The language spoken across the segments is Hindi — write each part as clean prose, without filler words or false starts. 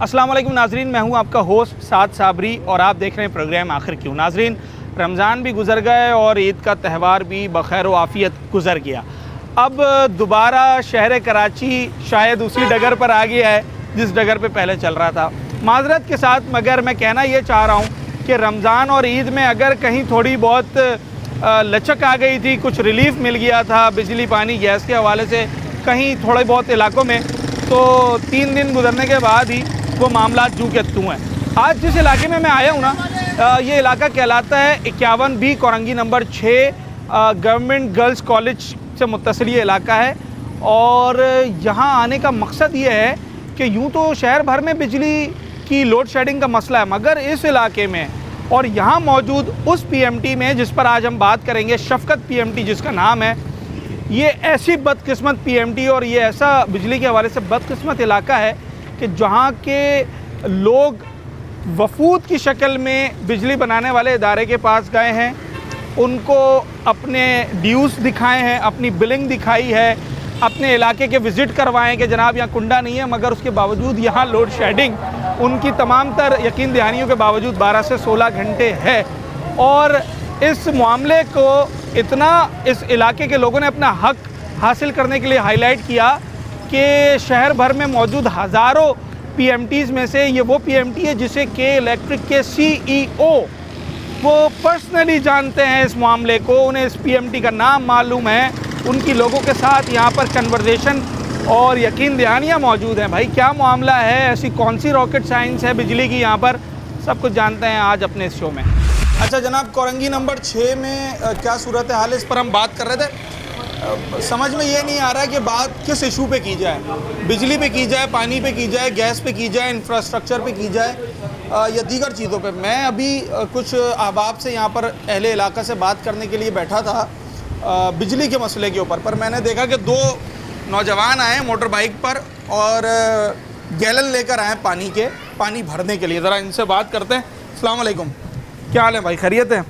अस्सलाम वालेकुम नाजरीन, मैं हूं आपका होस्ट साद साबरी और आप देख रहे हैं प्रोग्राम आखिर क्यों। नाजरीन, रमज़ान भी गुज़र गए और ईद का त्यौहार भी बखैर व आफ़ियत गुज़र गया। अब दोबारा शहर कराची शायद उसी डगर पर आ गया है जिस डगर पे पहले चल रहा था। माज़रत के साथ मगर मैं कहना ये चाह रहा हूँ कि रमज़ान और ईद में अगर कहीं थोड़ी बहुत लचक आ गई थी, कुछ रिलीफ़ मिल गया था बिजली पानी गैस के हवाले से कहीं थोड़े बहुत इलाकों में, तो 3 दिन गुजरने के बाद ही वो मामला जू के तू हैं। आज जिस इलाके में मैं आया हूँ ना, ये इलाका कहलाता है 51B Korangi number 6 government girls college से मुत्तसिल ये इलाका है। और यहाँ आने का मकसद ये है कि यूँ तो शहर भर में बिजली की लोड शेडिंग का मसला है, मगर इस इलाके में और यहाँ मौजूद उस PMT में जिस पर आज हम बात करेंगे, शफकत PMT जिसका नाम है, ये ऐसी बदकिस्मत PMT और ये ऐसा बिजली के हवाले से बदकिस्मत इलाका है कि जहाँ के लोग वफूद की शक्ल में बिजली बनाने वाले इदारे के पास गए हैं, उनको अपने ड्यूज़ दिखाए हैं, अपनी बिलिंग दिखाई है, अपने इलाके के विज़िट करवाएं कि जनाब यहाँ कुंडा नहीं है, मगर उसके बावजूद यहाँ लोड शेडिंग उनकी तमाम तर यकीन दहानियों के बावजूद 12 से 16 घंटे है। और इस मामले को इतना इस इलाके के लोगों ने अपना हक हासिल करने के लिए हाईलाइट किया कि शहर भर में मौजूद हज़ारों PMTs में से ये वो PMT है जिसे के इलेक्ट्रिक के CEO वो पर्सनली जानते हैं इस मामले को, उन्हें इस PMT का नाम मालूम है, उनकी लोगों के साथ यहाँ पर कन्वर्सेशन और यकीन दहानियाँ मौजूद हैं। भाई क्या मामला है, ऐसी कौन सी रॉकेट साइंस है बिजली की यहाँ पर, सब कुछ जानते हैं आज अपने इस शो में। अच्छा जनाब, कोरंगी नंबर 6 में क्या सूरत हाल है, इस पर हम बात कर रहे थे। समझ में ये नहीं आ रहा है कि बात किस इशू पे की जाए, बिजली पे की जाए, पानी पे की जाए, गैस पे की जाए, इंफ्रास्ट्रक्चर पे की जाए या दीगर चीज़ों पे। मैं अभी कुछ अहबाब से यहाँ पर अहले इलाका से बात करने के लिए बैठा था बिजली के मसले के ऊपर, पर मैंने देखा कि 2 नौजवान आए मोटर बाइक पर और गैलन लेकर आए पानी भरने के लिए। ज़रा इनसे बात करते हैं। अस्सलाम वालेकुम, क्या हाल है भाई, खैरियत है?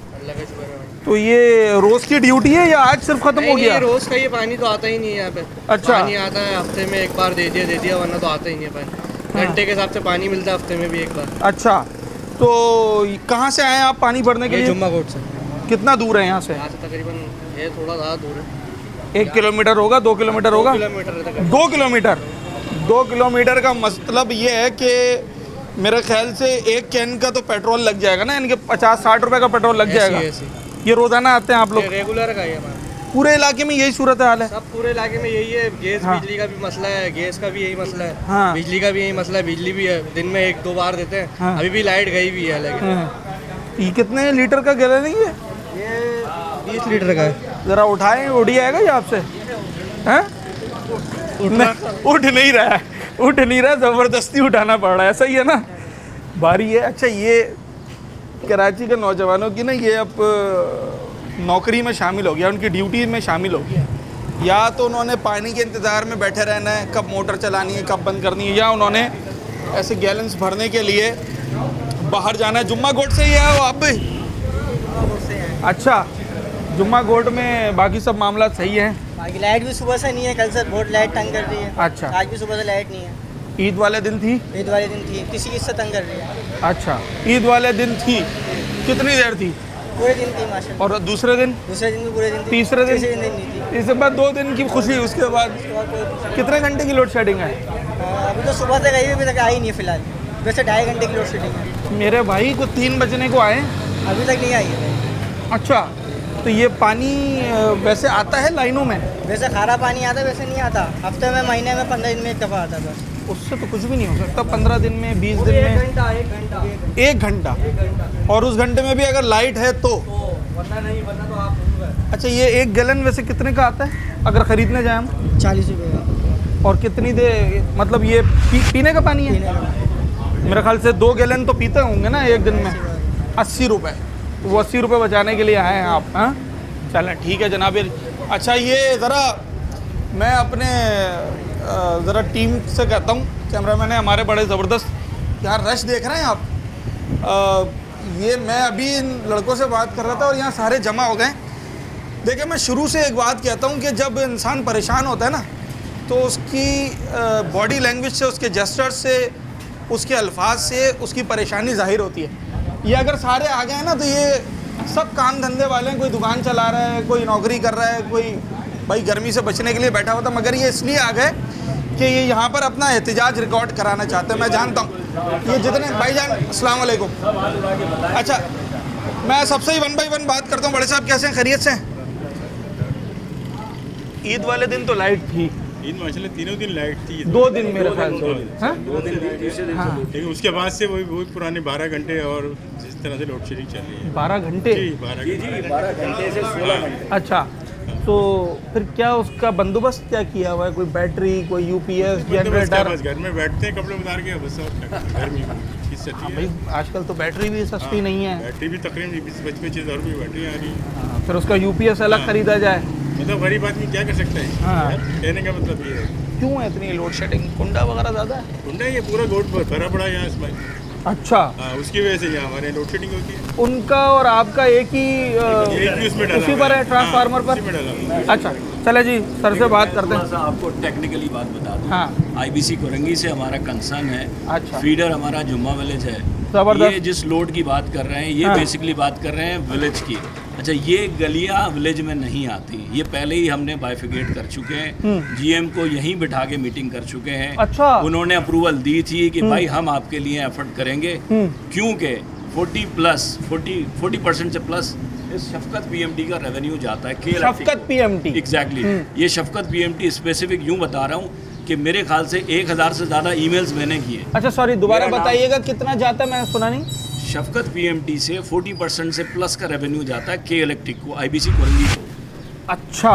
तो ये रोज़ की ड्यूटी है या आज सिर्फ ख़त्म हो गया? रोज़ का ये पानी तो आता ही नहीं है यहाँ पे। अच्छा, पानी आता है हफ्ते में एक बार, दे दिया वरना तो आता ही नहीं है पानी। घंटे के हिसाब से पानी मिलता है हफ्ते में भी एक बार। अच्छा, तो कहाँ से आए आप पानी भरने के लिए? जुम्मा कोट से। कितना दूर है यहाँ से? यहाँ से तकरीबन है थोड़ा ज़्यादा दूर है। 1 किलोमीटर होगा, 2 किलोमीटर होगा? 2 किलोमीटर। 2 किलोमीटर का मतलब ये है कि मेरे ख्याल से एक कैन का तो पेट्रोल लग जाएगा ना, इनके 50-60 रुपए का पेट्रोल लग जाएगा। ये रोज़ाना आते हैं आप लोग? रेगुलर का ही है हमारा। पूरे इलाके में यही सूरत हाल है? सब पूरे इलाके में यही है। गैस बिजली का भी मसला है, गैस का भी यही मसला है, बिजली का भी यही मसला है। बिजली भी है, दिन में 1-2 बार देते हैं। अभी भी लाइट गई भी है। लेकिन ये कितने लीटर का गैलन है ये? 20 लीटर का है। ज़रा उठाएं, उड़ी आएगा ये आपसे? हैं? उठ नहीं रहा है, उठ नहीं रहा, ज़बरदस्ती उठाना पड़ रहा है, सही है ना? भारी है। अच्छा, ये कराची के नौजवानों की ना ये अब नौकरी में शामिल हो गया, उनकी ड्यूटी में शामिल हो गया। या तो उन्होंने पानी के इंतज़ार में बैठे रहना है, कब मोटर चलानी है, कब बंद करनी है, या उन्होंने ऐसे गैलन्स भरने के लिए बाहर जाना है। जुम्मा गोट से ही है वो आप भी? अच्छा, जुम्मा गोट में बाकी सब मामला सही है? बाकी लाइट भी सुबह से नहीं है, कल से बहुत लाइट तंग कर रही है। अच्छा, आज भी सुबह से लाइट नहीं है। ईद वाले दिन थी? ईद वाले दिन थी, किसी चीज़ से तंग कर रही है। अच्छा, ईद वाले दिन थी, कितनी देर थी? पूरे दिन थी माशाल्लाह। और दूसरे दिन? दूसरे दिन भी पूरे दिन थी। तीसरे दिन? तीसरे दिन नहीं थी। इसके बाद 2 दिन की खुशी, उसके बाद कितने घंटे की लोड शेडिंग है? अभी तो सुबह से गई हुई, अभी तक आई नहीं है फिलहाल। वैसे 2.5 घंटे की लोड शेडिंग है। मेरे भाई को 3 बजने को आए, अभी तक नहीं आई है। अच्छा, तो ये पानी वैसे आता है लाइनों में? वैसे खारा पानी आता है, वैसे नहीं आता। हफ्ते में, महीने में, 15 दिन में एक दफ़ा आता है बस। उससे तो कुछ भी नहीं हो सकता। 15 दिन में, 20 दिन में? 1 घंटा। और उस घंटे में भी अगर लाइट है तो? वरना तो आप। अच्छा, ये 1 गैलन वैसे कितने का आता है अगर ख़रीदने जाए हम? 40 रुपये का। और कितनी देर, मतलब ये पीने का पानी है? मेरे ख्याल से 2 गैलन तो पीते होंगे ना एक दिन में। 80 रुपये। तो वो 80 रुपये बचाने के लिए आए हैं आप? हाँ, चलें ठीक है जनाब। अच्छा, ये ज़रा मैं अपने ज़रा टीम से कहता हूँ, कैमरामैन है हमारे बड़े ज़बरदस्त, यहाँ रश देख रहे हैं आप? ये मैं अभी इन लड़कों से बात कर रहा था और यहाँ सारे जमा हो गए। देखिए, मैं शुरू से एक बात कहता हूँ कि जब इंसान परेशान होता है ना, तो उसकी बॉडी लैंग्वेज से, उसके जेस्चर से उसके अल्फाज से उसकी परेशानी जाहिर होती है। ये अगर सारे आ गए हैं ना तो ये सब काम धंधे वाले हैं, कोई दुकान चला रहा है, कोई नौकरी कर रहा है, कोई भाई गर्मी से बचने के लिए बैठा हुआ था, मगर ये इसलिए आ गए कि ये यहाँ पर अपना एहतजाज रिकॉर्ड कराना चाहते हैं। मैं जानता हूँ ये जितने भाईजान, अस्सलाम वालेकुम। अच्छा, मैं सबसे ही 1 बाय 1 बात करता हूँ। बड़े साहब कैसे हैं, खैरियत से हैं? ईद वाले दिन तो लाइट थी, ईद माशाल्लाह तीनों दिन लाइट थी, 2 दिन मेरे ख्याल से। हाँ? 2 दिन लेकिन उसके बाद से वही पुराने 12 घंटे और जिस तरह से लोड शेडिंग चल रही है 12 घंटे। जी 12 घंटे से 16 घंटे। अच्छा, तो फिर क्या उसका बंदोबस्त क्या किया हुआ है? कोई बैटरी, कोई यूपीएस, जनरेटर? बस घर में बैठते हैं, कपड़े उतार के बस, और क्या, गर्मी हाँ भाई, आजकल तो बैटरी भी सस्ती नहीं है। बैटरी भी तकरीबन 20-25 हज़ार रुपये बैटरी आ रही है। फिर उसका यूपीएस अलग खरीदा जाए, मतलब गरीब आदमी क्या कर सकता है? हाँ। कहने का मतलब ये है। क्यों है इतनी लोड शेडिंग? कुंडा वगैरह ज़्यादा है? कुंडा ये पूरा गोट भरा पड़ा है यहाँ इसमें। अच्छा, हाँ, उसकी वजह से यहाँ हमारे लोड शेडिंग होती है। उनका और आपका एक ही उसमें डाला उसी पर है, ट्रांसफार्मर पर? उसी में डाला। अच्छा, चले जी, सर से बात करते थोड़ा हैं। सा आपको टेक्निकली बात बता दूं। हाँ। आईबीसी कोरंगी से हमारा कंसर्न है। अच्छा। फीडर हमारा जुम्मा विलेज है। जबरदस्त। ये जिस लोड की बात कर रहे हैं ये हाँ। बेसिकली बात कर रहे हैं विलेज की। अच्छा, ये गलियां विलेज में नहीं आती, ये पहले ही हमने बाइफिकेट कर चुके हैं। जीएम को यहीं बिठा के मीटिंग कर चुके हैं। अच्छा। उन्होंने अप्रूवल दी थी कि भाई हम आपके लिए एफर्ट करेंगे, क्योंकि 40% से प्लस इस शफकत पीएमटी का रेवेन्यू जाता है के शफकत पीएमटी। एग्जैक्टली। ये शफकत पीएमटी स्पेसिफिक यूं बता रहा हूँ कि मेरे ख्याल से 1000 से ज़्यादा ईमेल्स मैंने किए। अच्छा सॉरी, दोबारा मेरा नाम- बताइएगा कितना जाता है, मैंने सुना नहीं। शफकत पीएमटी से 40% से प्लस का रेवेन्यू जाता है के इलेक्ट्रिक को, आईबीसी कोरंगी को। अच्छा,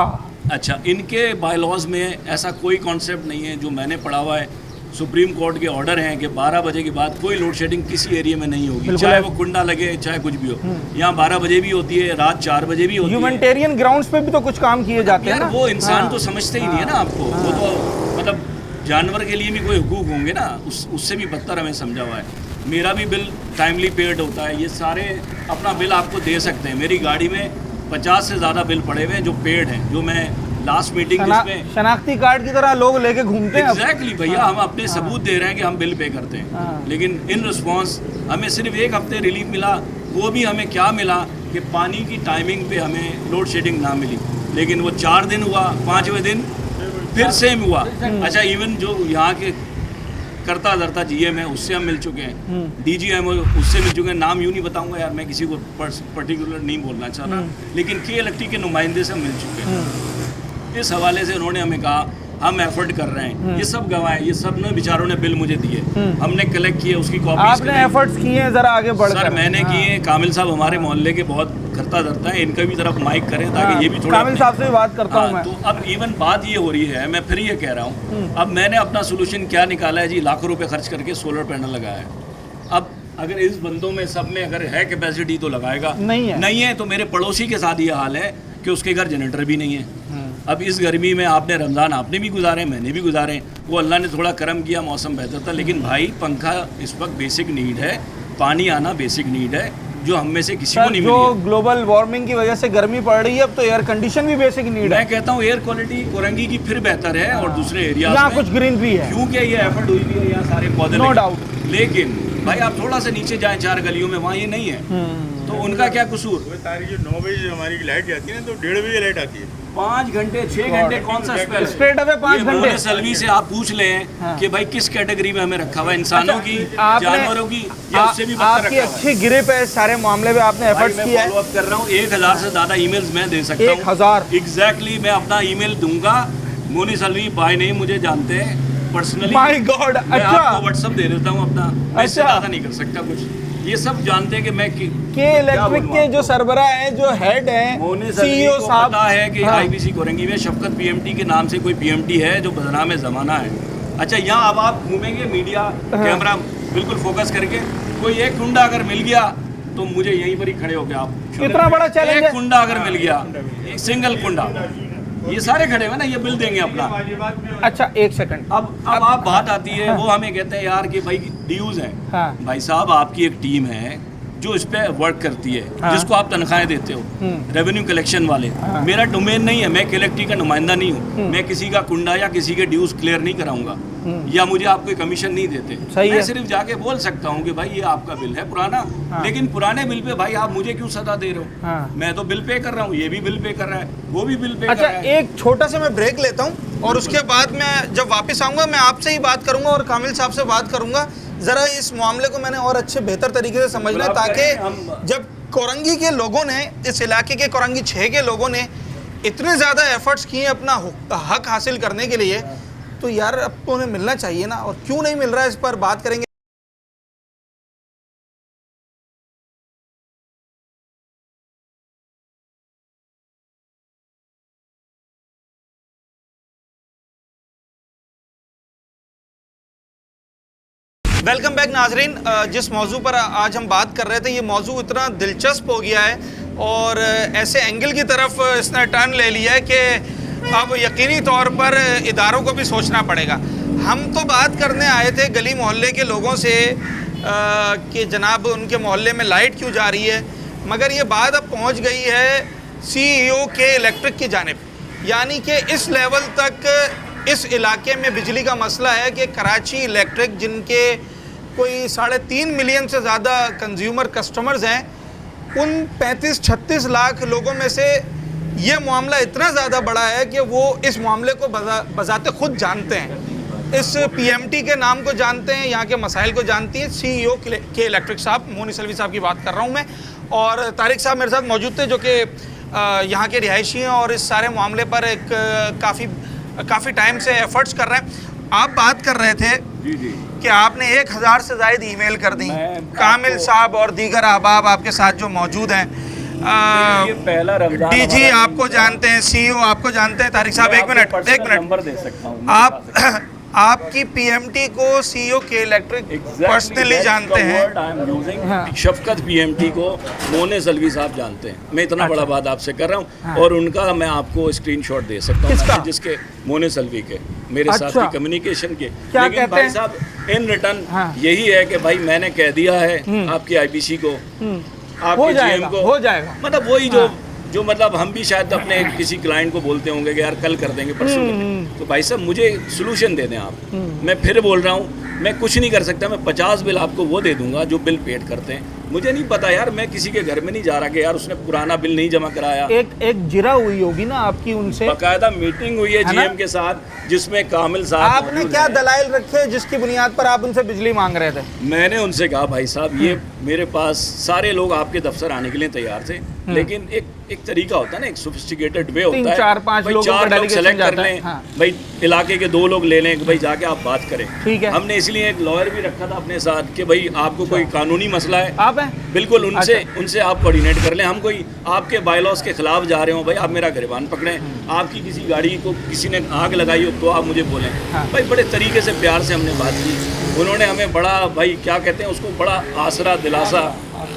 अच्छा, इनके बायलॉज में ऐसा कोई कॉन्सेप्ट नहीं है जो मैंने पढ़ा हुआ है। सुप्रीम कोर्ट के ऑर्डर हैं कि 12 बजे के बाद कोई लोड शेडिंग किसी एरिया में नहीं होगी, चाहे वो कुंडा लगे चाहे कुछ भी हो। यहाँ 12 बजे भी होती है, रात 4 बजे भी होती है। ह्यूमैनिटेरियन ग्राउंड्स पे भी तो कुछ काम किए जाते हैं यार ना। वो इंसान हाँ। तो समझते ही नहीं है ना आपको। वो तो मतलब जानवर के लिए भी कोई हुकूक होंगे ना, उससे भी बदतर हमें समझा हुआ है। मेरा भी बिल टाइमली पेड होता है, ये सारे अपना बिल आपको दे सकते हैं। मेरी गाड़ी में 50 से ज़्यादा बिल पड़े हुए हैं जो पेड हैं, जो मैं लास्ट मीटिंग जिसमें शनाख्ती कार्ड की तरह लोग लेके घूमते हैं। एग्जैक्टली भैया, हम अपने सबूत दे रहे हैं कि हम बिल पे करते हैं। लेकिन इन रिस्पॉन्स हमें सिर्फ 1 हफ्ते रिलीफ मिला, वो भी हमें क्या मिला कि पानी की टाइमिंग पे हमें लोड शेडिंग ना मिली। लेकिन वो 4 दिन हुआ, 5वें दिन फिर सेम हुआ। अच्छा, इवन जो यहाँ के करता धरता जीएम है उससे हम मिल चुके हैं, डीजीएम उससे मिल चुके हैं। नाम यूँ नहीं बताऊंगा यार, मैं किसी को पर्टिकुलर नहीं बोलना चाहता, लेकिन के इलेक्ट्रिक के नुमाइंदे से हम मिल चुके हैं। इस हवाले से उन्होंने हमें कहा हम एफर्ट कर रहे हैं। ये सब गवाह, ये सब ने बेचारों ने बिल मुझे दिए, हमने कलेक्ट किए, उसकी कॉपी आपने एफर्ट्स किए हैं, जरा आगे बढ़ सर मैंने किए। कामिल साहब हमारे मोहल्ले के बहुत करता धरता है, इनका भी तरफ माइक करें ताकि ये भी थोड़ा कामिल साहब से भी बात करता हूँ मैं। तो अब इवन बात ये हो रही है, मैं फिर ये कह रहा हूँ, अब मैंने अपना सोल्यूशन क्या निकाला है जी, लाखों रुपए खर्च करके सोलर पैनल लगाया है। अब अगर इस बंदों में सब में अगर है कैपेसिटी तो लगाएगा, नहीं है तो मेरे पड़ोसी के साथ ये हाल है कि उसके घर जनरेटर भी नहीं है। अब इस गर्मी में आपने रमज़ान आपने भी गुजारे, मैंने भी गुजारे, वो अल्लाह ने थोड़ा करम किया, मौसम बेहतर था। लेकिन भाई पंखा इस वक्त बेसिक नीड है, पानी आना बेसिक नीड है, जो हम में से किसी को नहीं मिली है। ग्लोबल वार्मिंग की वजह से गर्मी पड़ रही है, अब तो एयर कंडीशन भी बेसिक नीड है। मैं कहता हूँ एयर क्वालिटी कोरंगी की फिर बेहतर है और दूसरे एरिया यहाँ कुछ ग्रीन भी है, क्योंकि ये एफर्ट हुई भी है, यहाँ सारे पौधे नो लगे। डाउट। लेकिन भाई आप थोड़ा सा नीचे जाएं 4 गलियों में, वहाँ ये नहीं है, तो उनका क्या कसूर? वो तारीख जो 9 बजे हमारी लाइट जाती है ना, तो 1:30 बजे लाइट आती है। 5 घंटे 6 घंटे कौन सा स्पेल है? स्ट्रेट अवे 5 घंटे। सलवी से आप पूछ लें कि भाई किस कैटेगरी में हमें रखा हुआ है, इंसानों की, जानवरों की, या उससे भी बदतर आपकी रखा हुआ है? अच्छी ग्रिप है इस सारे मामले में, आपने एफर्ट्स किया है। फॉलो अप कर रहा हूँ, 1000 से ज़्यादा ईमेल्स मैं दे सकता हूँ। 1000 एग्जैक्टली, मैं अपना ईमेल दूंगा। मोनी सलवी बाय नहीं मुझे जानते हैं पर्सनली, माय गॉड। मैं अच्छा, आपको व्हाट्सएप दे देता हूँ अपना, मैं इससे अच्छा। ज़्यादा नहीं कर सकता कुछ। ये सब जानते हैं कि मैं के इलेक्ट्रिक के जो सरबराह हैं, जो हेड मोनी हैं, सलवी सीईओ को साहब, पता है कि हाँ। आईबीसी कोरंगी में शफकत पीएमटी के नाम से कोई पीएमटी है जो बदनाम ज़माना है। अच्छा, यहाँ अब आप घूमेंगे मीडिया कैमरा बिल्कुल फोकस करके, कोई एक कुंडा अगर मिल गया तो मुझे यहीं पर ही खड़े होके आप, कितना बड़ा चैलेंज एक है। कुंडा अगर मिल गया, एक सिंगल कुंडा, ये सारे खड़े हुए ना, ये बिल देंगे अपना। अच्छा, 1 सेकंड। अब आप बात आती है, वो हमें कहते हैं यार कि भाई ड्यूज हैं। हाँ। भाई साहब आपकी एक टीम है जो इस पे वर्क करती है, जिसको आप तनख्वाहें देते हो, रेवेन्यू कलेक्शन वाले। मेरा डोमेन नहीं है, मैं कलेक्टी का नुमाइंदा नहीं हूँ, मैं किसी का कुंडा या किसी के ड्यूज क्लियर नहीं कराऊंगा, या मुझे आप कोई कमीशन नहीं देते। मैं सिर्फ जाके बोल सकता हूँ कि भाई ये आपका बिल है पुराना, लेकिन पुराने बिल पे भाई आप मुझे क्यों सजा दे रहे हो? मैं तो बिल पे कर रहा हूँ, ये भी बिल पे कर रहा है, वो भी बिल पे कर रहा है। अच्छा, एक छोटा सा मैं ब्रेक लेता हूँ और उसके बाद मैं जब वापस आऊँगा मैं आपसे ही बात करूँगा और कामिल साहब से बात करूँगा। ज़रा इस मामले को मैंने और अच्छे बेहतर तरीके से समझना है, ताकि जब कोरंगी के लोगों ने, इस इलाके के कोरंगी 6 के लोगों ने इतने ज़्यादा एफर्ट्स किए अपना हक हासिल करने के लिए, तो यार अब तो उन्हें मिलना चाहिए ना, और क्यों नहीं मिल रहा है इस पर बात करेंगे। वेलकम बैक नाजरीन। जिस मौजू पर आज हम बात कर रहे थे, ये मौजू इतना दिलचस्प हो गया है और ऐसे एंगल की तरफ इसने टर्न ले लिया है कि अब यकीनी तौर पर इदारों को भी सोचना पड़ेगा। हम तो बात करने आए थे गली मोहल्ले के लोगों से कि जनाब उनके मोहल्ले में लाइट क्यों जा रही है, मगर ये बात अब पहुंच गई है CEO के इलेक्ट्रिक की जानिब, यानी कि इस लेवल तक इस इलाके में बिजली का मसला है कि कराची इलेक्ट्रिक, जिनके कोई 3.5 मिलियन से ज़्यादा कंज्यूमर कस्टमर्स हैं, उन 35-36 लाख लोगों में से ये मामला इतना ज़्यादा बड़ा है कि वो इस मामले को बजाते खुद जानते हैं, इस PMT के नाम को जानते हैं, यहाँ के मसाइल को जानती हैं। CEO के इलेक्ट्रिक साहब, मोनी सलवी साहब की बात कर रहा हूँ मैं, और तारिक साहब मेरे साथ मौजूद थे जो कि यहाँ के रिहायशी हैं और इस सारे मामले पर एक काफ़ी टाइम से एफर्ट्स कर रहे हैं। आप बात कर रहे थे कि आपने 1000 से ज़ायद ईमेल कर दी। कामिल साहब और दीगर अहबाब आपके साथ जो मौजूद हैं, ये पहला रमजान DG आपको जानते हैं, CEO आपको जानते हैं। तारिक साहब एक मिनट नंबर दे सकता हूँ। आपकी PMT को CEO के इलेक्ट्रिक पर्सनली जानते हैं। शफकत PMT को मोने सलवी साहब जानते हैं। मैं इतना बड़ा बात आपसे कर रहा हूँ और उनका मैं आपको स्क्रीनशॉट दे सकता हूँ, जिसके मोने सलवी के मेरे साथ की कम्युनिकेशन के। लेकिन भाई साहब इन रिटर्न यही है कि भाई मैंने कह दिया है आपकी IBC को, आपके GM को, हो जाएगा। मतलब वही जो मतलब हम भी शायद अपने किसी क्लाइंट को बोलते होंगे कि यार कल कर देंगे, परसों कर देंगे। तो भाई साहब मुझे सोल्यूशन दे दें आप। मैं फिर बोल रहा हूँ, मैं कुछ नहीं कर सकता, मैं 50 बिल आपको वो दे दूंगा जो बिल पेड करते हैं। मुझे नहीं पता यार, मैं किसी के घर में नहीं जा रहा कि यार उसने पुराना बिल नहीं जमा कराया। एक जिरा हुई होगी ना आपकी उनसे, बाकायदा मीटिंग हुई है GM के साथ, जिसमें कामिल साहब। आपने क्या दलाइल रखे जिसकी बुनियाद पर आप उनसे बिजली मांग रहे थे? मैंने उनसे कहा भाई साहब ये मेरे पास सारे लोग आपके दफ्तर आने के लिए तैयार थे, लेकिन एक तरीका होता है ना, एक सोफिस्टिकेटेड वे होता है। 4-5 लोग सेलेक्ट कर लें, भाई इलाके के 2 लोग ले लें, भाई जाके आप बात करें। ठीक है। हमने इसलिए एक लॉयर भी रखा था अपने साथ कि भाई आपको कोई कानूनी मसला है, आप हैं बिल्कुल उनसे आप कोऑर्डिनेट कर लें। हम कोई आपके बायलॉज के खिलाफ जा रहे हो, भाई आप मेरा गिरबान पकड़ें, आपकी किसी गाड़ी को किसी ने आग लगाई हो तो आप मुझे बोलें। भाई बड़े तरीके से प्यार से हमने बात की। उन्होंने हमें बड़ा, भाई क्या कहते हैं उसको, बड़ा आसरा दिलासा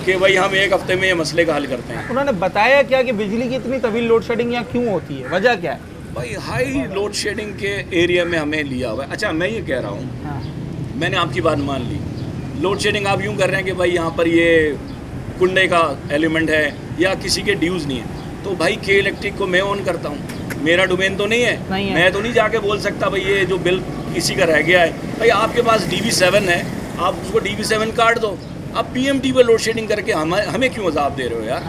कि भाई हम 1 हफ्ते में ये मसले का हल करते हैं। उन्होंने बताया क्या कि बिजली की इतनी तवील लोड शेडिंग यहाँ क्यों होती है, वजह क्या है? भाई हाई लोड शेडिंग के एरिया में हमें लिया हुआ है। अच्छा मैं ये कह रहा हूँ, मैंने आपकी बात मान ली, लोड शेडिंग आप यूँ कर रहे हैं कि भाई यहाँ पर ये कुंडे का एलिमेंट है या किसी के ड्यूज़ नहीं है, तो भाई के इलेक्ट्रिक को मैं ऑन करता हूँ, मेरा डोमेन तो नहीं है, मैं तो नहीं जाके बोल सकता भाई ये जो बिल किसी का रह गया है। भाई आपके पास DB7 है, आप उसको DB7 काट दो, आप PMT पे लोड शेडिंग करके हमें क्यों अजाब दे रहे हो यार?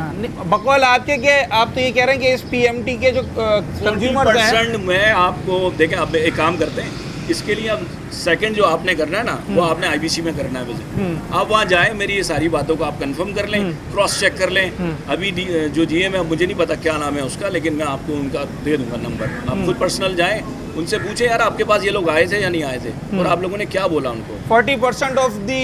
बकौल आपके के आप तो ये कह रहे हैं कि इस PMT के जो कंज्यूमर हैं, मैं आपको देखें, अब एक काम करते हैं, इसके लिए अब सेकंड जो आपने करना है ना, वो आपने IBC में करना है विजिट। आप वहाँ जाएं, मेरी ये सारी बातों को आप कंफर्म कर लें, क्रॉस चेक कर लें। अभी जो GM है, मुझे नहीं पता क्या नाम है उसका, लेकिन मैं आपको उनका दे दूंगा नंबर। आप खुद पर्सनल जाएं, उनसे पूछे यार आपके पास ये लोग आए थे या नहीं आए थे, और आप लोगों ने क्या बोला उनको। 40% ऑफ दी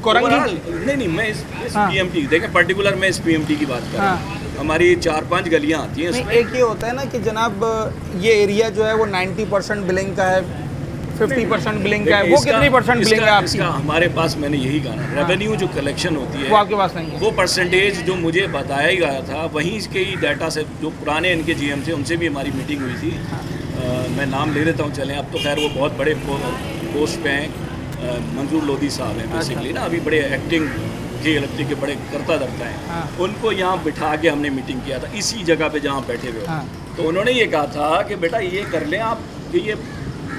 कोरंगी नहीं, मैं इस PMT देखें, पर्टिकुलर मैं इस PMT की बात कर रहा हूँ। हमारी 4-5 गलियाँ आती हैं। एक ये होता है ना कि जनाब ये एरिया जो है वो 90% बिलिंग का है, 50% बिलिंग का है, वो कितनी % बिलिंग है आपकी? हमारे पास, मैंने यही कहा, रेवेन्यू जो कलेक्शन होती है वो आपके पास नहीं है। वो परसेंटेज जो मुझे बताया ही गया था, वहीं इसके ही डाटा से, जो पुराने इनके GM थे उनसे भी हमारी मीटिंग हुई थी। मैं नाम ले लेता हूँ, चलें, अब तो खैर वो बहुत बड़े पोस्ट पे हैं, मंजूर लोधी साहब हैं बेसिकली ना, अभी बड़े एक्टिंग के इलेक्ट्रिक के बड़े करता धरता है, हाँ। उनको यहाँ बिठा के हमने मीटिंग किया था इसी जगह पे जहाँ बैठे हुए हो। हाँ। तो उन्होंने ये कहा था कि बेटा ये कर लें आप कि ये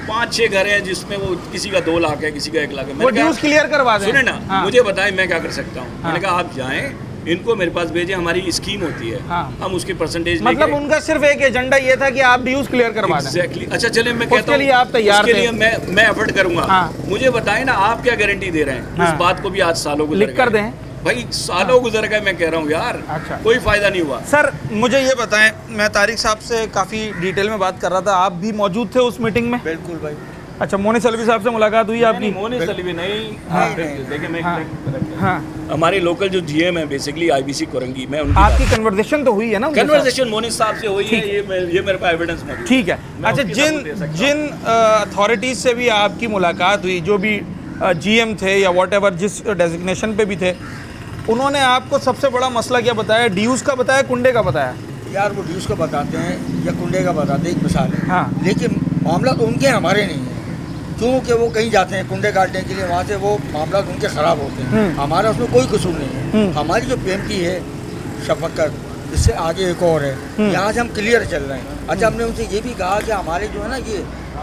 5-6 घर हैं जिसमें वो किसी का 2 लाख है, किसी का 1 लाख है। वो मैंने ड्यूज क्लियर करवा दें। सुने ना, हाँ। मुझे बताएं मैं क्या कर सकता हूँ। हाँ। मैंने कहा आप जाएं, इनको मेरे पास भेजें, हमारी स्कीम होती है, हाँ। हम उसकी परसेंटेज मतलब उनका सिर्फ एक एजेंडा ये था कि आप ड्यूज क्लियर करवा दें। एग्जैक्टली। अच्छा चलिए मैं कहता उसके लिए आप तैयार उसके थे। लिए मैं एफर्ट करूंगा। हाँ। मुझे बताएं ना, आप क्या गारंटी दे रहे हैं? हाँ। उस बात को भी आज सालों गुजर लिख कर गए। दें। भाई सालों गुजर गए, मैं कह रहा हूँ यार, अच्छा। कोई फायदा नहीं हुआ। सर मुझे ये बताएं, मैं तारिक साहब से काफ़ी डिटेल में बात कर रहा था, आप भी मौजूद थे उस मीटिंग में? बिल्कुल भाई। अच्छा, मोनिस अलवी साहब से मुलाकात हुई आपकी? मोनी सलीवी नहीं। हाँ। देखिए मैं हाँ। हमारे लोकल जो जीएम है बेसिकली आईबीसी कोरंगी, मैं उनकी आपकी कन्वर्सेशन तो हुई है ना उनके साथ? कन्वर्सेशन मोनी साहब से हुई है, ये मेरे पास एविडेंस मौजूद है। ठीक है। मैं अच्छा, उसके सबूत दे सकता हूँ। जिन अथॉरिटीज़ से भी आपकी मुलाकात हुई, जो भी जीएम थे या व्हाटएवर जिस डेजिग्नेशन पे भी थे, उन्होंने आपको सबसे बड़ा मसला क्या बताया? ड्यूज़ का बताया, कुंडे का बताया? यार वो ड्यूज़ का बताते हैं या कुंडे का बताते हैं, एक मिसाल है। हाँ। लेकिन मामला तो उनके हमारे नहीं है, क्योंकि वो कहीं जाते हैं कुंडे काटने के लिए, वहाँ से वो मामला उनके ख़राब होते हैं। हमारा उसमें कोई कसूर नहीं है। हमारी जो पीएमटी है शफकत, इससे आगे एक और है, यहाँ से हम क्लियर चल रहे हैं। अच्छा, हमने उनसे ये भी कहा कि हमारे जो है ना ये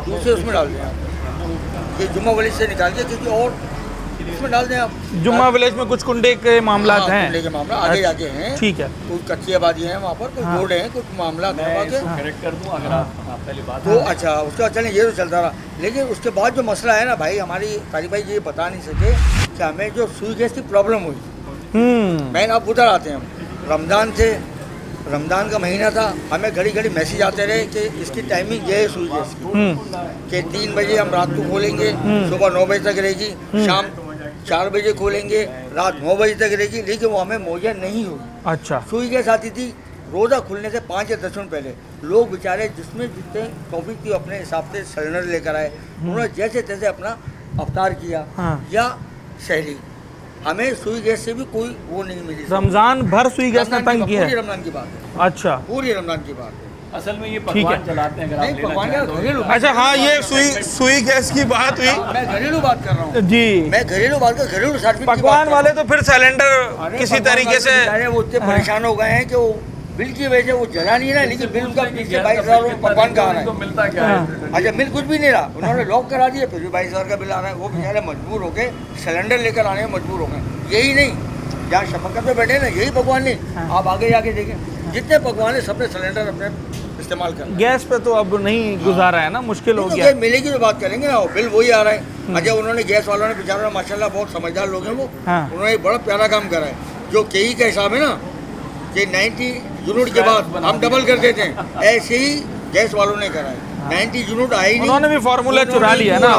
दूसरे उसमें डाल दें आप, ये जुम्मा विलेज से निकाल के किसी और उसमें डाल दें आप। जुम्मा विलेज में कुछ कुंडे के मामला हाँ, हैं? कुंडे के मामला आगे जाके हैं। ठीक है। कुछ कच्ची आबादी है वहाँ पर, कुछ रोड है, कुछ मामला है वहाँ के। करेक्ट कर दूं अगर आप पहली बात। तो अच्छा, उसके बाद चलें, ये तो चलता रहा। लेकिन उसके बाद जो मसला है ना भाई, हमारी तारिक भाई ये बता नहीं सके कि हमें जो सुई गैस की प्रॉब्लम हुई। मैन आप उधर आते हैं, रमज़ान थे, रमज़ान का महीना था, हमें घड़ी घड़ी मैसेज आते रहे कि इसकी टाइमिंग ये है सुई गैस की, कि 3 बजे हम रात को खोलेंगे, सुबह 9 बजे तक रहेगी, शाम 4 बजे खोलेंगे, रात 9 बजे तक रहेगी, लेकिन वो हमें मुहैया नहीं होगी। अच्छा। सुई गैस आती थी रोज़ा खुलने से 5 या 10 मिनट पहले। लोग बेचारे जिसमें जितने टॉपिक थी अपने हिसाब से सिलेंडर लेकर आए, उन्होंने जैसे तैसे अपना अवतार किया। हाँ। या शहरी, हमें सुई गैस से भी कोई वो नहीं मिली। रमजान भर सुई गैस ने तंग किया पूरी है? रमजान की बात है, अच्छा। पूरी रमजान की बात है। असल में ये ठीक है। पकवान चलाते हैं, अगर आप नहीं, लेना पकवान चाहें यार तो। घरेलू। अच्छा, हाँ, ये सुई गैस की बात हुई। मैं घरेलू बात कर रहा हूँ, जी। मैं घरेलू बात कर, घरेलू सर्टिफिकेट की बात पकवान कर रहा वाले हूँ। तो फिर सिलेंडर अरे किसी पकवान तरीके वाले से बेचारे वो इतने परेशान हो गए हैं कि वो बिल की वजह से वो जला नहीं रहा, लेकिन बिल उनका 22,000 पकवान का आ रहा तो है। मिलता क्या है? अच्छा, बिल कुछ भी नहीं रहा, उन्होंने लॉक करा दिया, फिर भी 22,000 का बिल आ रहा है। वो बेचारे मजबूर हो गए, सिलेंडर लेकर आने में मजबूर हो गए। यही नहीं, जहाँ शफकत में बैठे ना, यही पकवान नहीं, आप आगे जाके देखें, जितने पकवान है सबने सिलेंडर अपने इस्तेमाल करना। गैस पे तो अब नहीं गुजारा है ना, मुश्किल हो तो गया। गैस मिलेगी तो बात करेंगे ना, बिल वही आ रहा है। अच्छा, उन्होंने गैस वालों ने बेचारा माशाल्लाह बहुत समझदार लोग हैं वो, हाँ। उन्होंने एक बड़ा प्यारा काम करा है। जो केई का हिसाब है ना कि 90 यूनिट के बाद हम डबल कर देते हैं, ऐसे ही गैस वालों ने करा है। 90 यूनिट आई नहीं, उन्होंने भी फार्मूला चुरा लिया ना।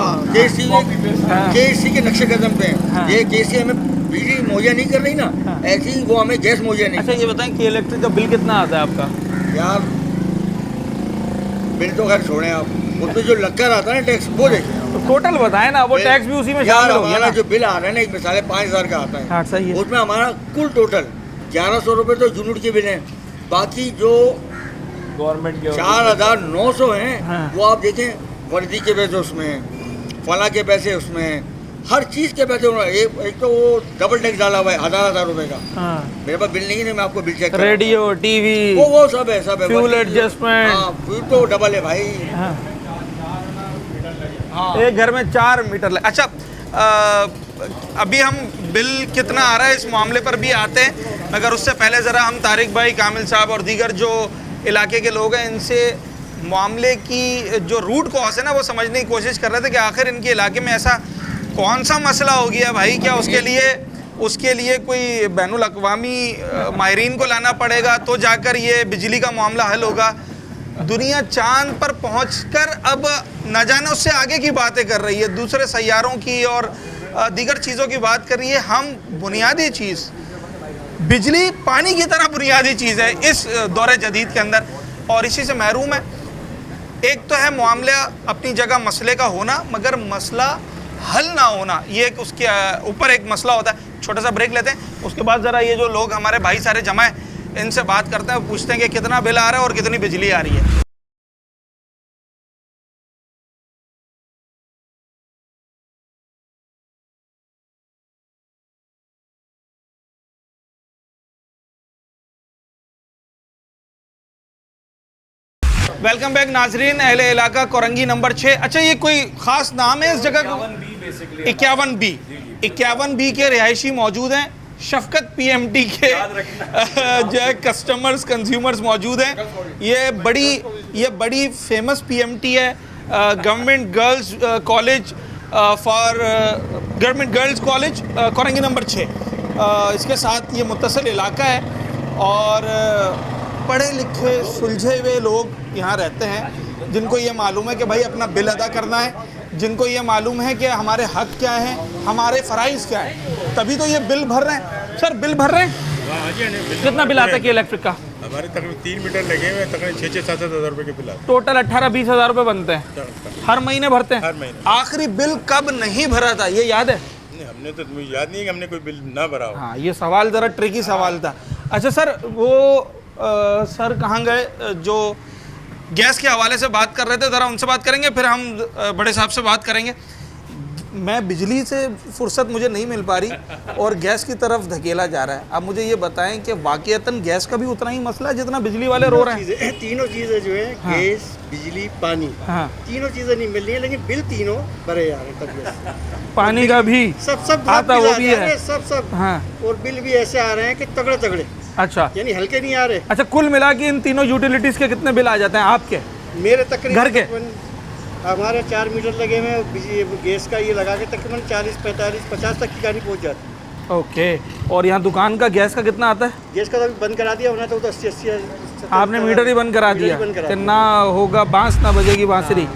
केसी के नक्शे कदम पे है। हाँ। ये केसी हमें बिजली मुहैया नहीं कर रही ना, ऐसी ही वो हमें गैस मुहैया नहीं। अच्छा, ये बताएं कि इलेक्ट्रिक का बिल कितना आता है आपका? यार बिल तो खैर छोड़ें आप, उसमें जो लगकर आता है ना टैक्स, वो देखिए। तो टोटल बताएं ना, वो टैक्स भी उसी में यार शामिल हो गया हमारा ना? जो बिल आ रहा है ना, एक मिसाल है 5,000 का आता है। हाँ, सही है। उसमें हमारा कुल टोटल 1,100 रुपये तो यूनिट के बिल हैं, बाकी जो गवर्नमेंट के 4,900 हैं, हाँ। वो आप देखें, वर्दी के पैसे उसमें हैं, फला के पैसे उसमें हैं, हर चीज़ के पैसे उन्होंने। एक तो वो डबल टैक्स डाला हुआ है 1,000 रुपये का। हाँ। मेरे पास बिल नहीं है, मैं आपको बिल चेक करूँ। रेडियो, टीवी, वो सब है, सब है। फ्यूल वर्दी- एडजस्टमेंट। हाँ, फ्यूल तो डबल है भाई। हाँ। हाँ। एक घर में 4 मीटर अच्छा, अभी हम बिल कितना आ रहा है इस मामले पर भी आते हैं, मगर उससे पहले ज़रा हम तारिक भाई, कामिल साहब और दीगर जो इलाके के लोग हैं, इनसे मामले की जो रूट कॉज है ना, वो समझने की कोशिश कर रहे थे कि आखिर इनके इलाके में ऐसा कौन सा मसला हो गया भाई। क्या उसके लिए कोई बैनुल अक़वामी माहिरीन को लाना पड़ेगा तो जाकर ये बिजली का मामला हल होगा? दुनिया चांद पर पहुंचकर अब न जाने उससे आगे की बातें कर रही है, दूसरे सैयारों की और दीगर चीज़ों की बात कर रही है। हम बुनियादी चीज़, बिजली पानी की तरह बुनियादी चीज़ है इस दौरे जदीद के अंदर, और इसी से महरूम है। एक तो है मामला अपनी जगह मसले का होना, मगर मसला हल ना होना, ये एक उसके ऊपर एक मसला होता है। छोटा सा ब्रेक लेते हैं, उसके बाद ज़रा ये जो लोग हमारे भाई सारे जमा हैं, इनसे बात करते हैं, पूछते हैं कि कितना बिल आ रहा है और कितनी बिजली आ रही है। वेलकम बैक नाजरीन, अहले इलाका कोरंगी नंबर 6। अच्छा, ये कोई ख़ास नाम है इस जगह का? 51B के रिहायशी मौजूद हैं। शफकत PMT के जो है कस्टमर्स कंज्यूमर्स मौजूद हैं। ये बड़ी फेमस PMT है, government girls college government girls college Korangi number 6। इसके साथ ये मुत्तसिल इलाका है और पढ़े लिखे सुलझे हुए लोग यहाँ रहते हैं, जिनको ये मालूम है कि भाई अपना बिल अदा करना है, जिनको ये मालूम है कि हमारे हक क्या हैं, हमारे फ़राइज़ क्या हैं, तभी तो ये बिल भर रहे हैं। सर, बिल भर रहे हैं? कितना बिल आता है कि इलेक्ट्रिक का? हमारे तकरीबन 3 मीटर लगे हुए हैं, तकरीबन 6-7 हज़ार रुपये के बिल आते टोटल 18-20 हज़ार रुपये बनते हैं। हर महीने भरते हैं? हर महीने। आखिरी बिल कब नहीं भरा था, ये याद है? नहीं, हमने तो मुझे याद नहीं है कि हमने कोई बिल ना भरा हो। हाँ, ये सवाल ज़रा ट्रिकी सवाल था। अच्छा सर, वो सर कहाँ गए जो गैस के हवाले से बात कर रहे थे? ज़रा उनसे बात करेंगे, फिर हम बड़े साहब से बात करेंगे। मैं बिजली से फुर्सत मुझे नहीं मिल पा रही और गैस की तरफ धकेला जा रहा है। अब मुझे ये बताएं कि वाकईतन गैस का भी उतना ही मसला है जितना बिजली वाले रो रहे हैं? तीनों चीज़ें जो है, गैस, बिजली, पानी, तीनों चीज़ें नहीं मिल रही है, लेकिन बिल तीनों भरे जा रहे हैं। तब पानी का भी सब आता, वो भी है सब। हाँ। और बिल भी ऐसे आ रहे हैं कि तगड़े। अच्छा, यानी हल्के नहीं आ रहे। अच्छा, कुल मिला के इन तीनों यूटिलिटीज़ के कितने बिल आ जाते हैं आपके? मेरे तकरीबन घर के? हमारे 4 मीटर लगे हुए हैं बिजली, गैस का ये लगा के तकरीबन 40, 45, 50 तक की गाड़ी पहुंच जाती है। ओके, और यहाँ दुकान का गैस का कितना आता है? गैस का तो अभी बंद करा दिया, होना तो 80। आपने मीटर ही बंद करा दिया कि ना होगा बांस ना बजेगी बांसुरी,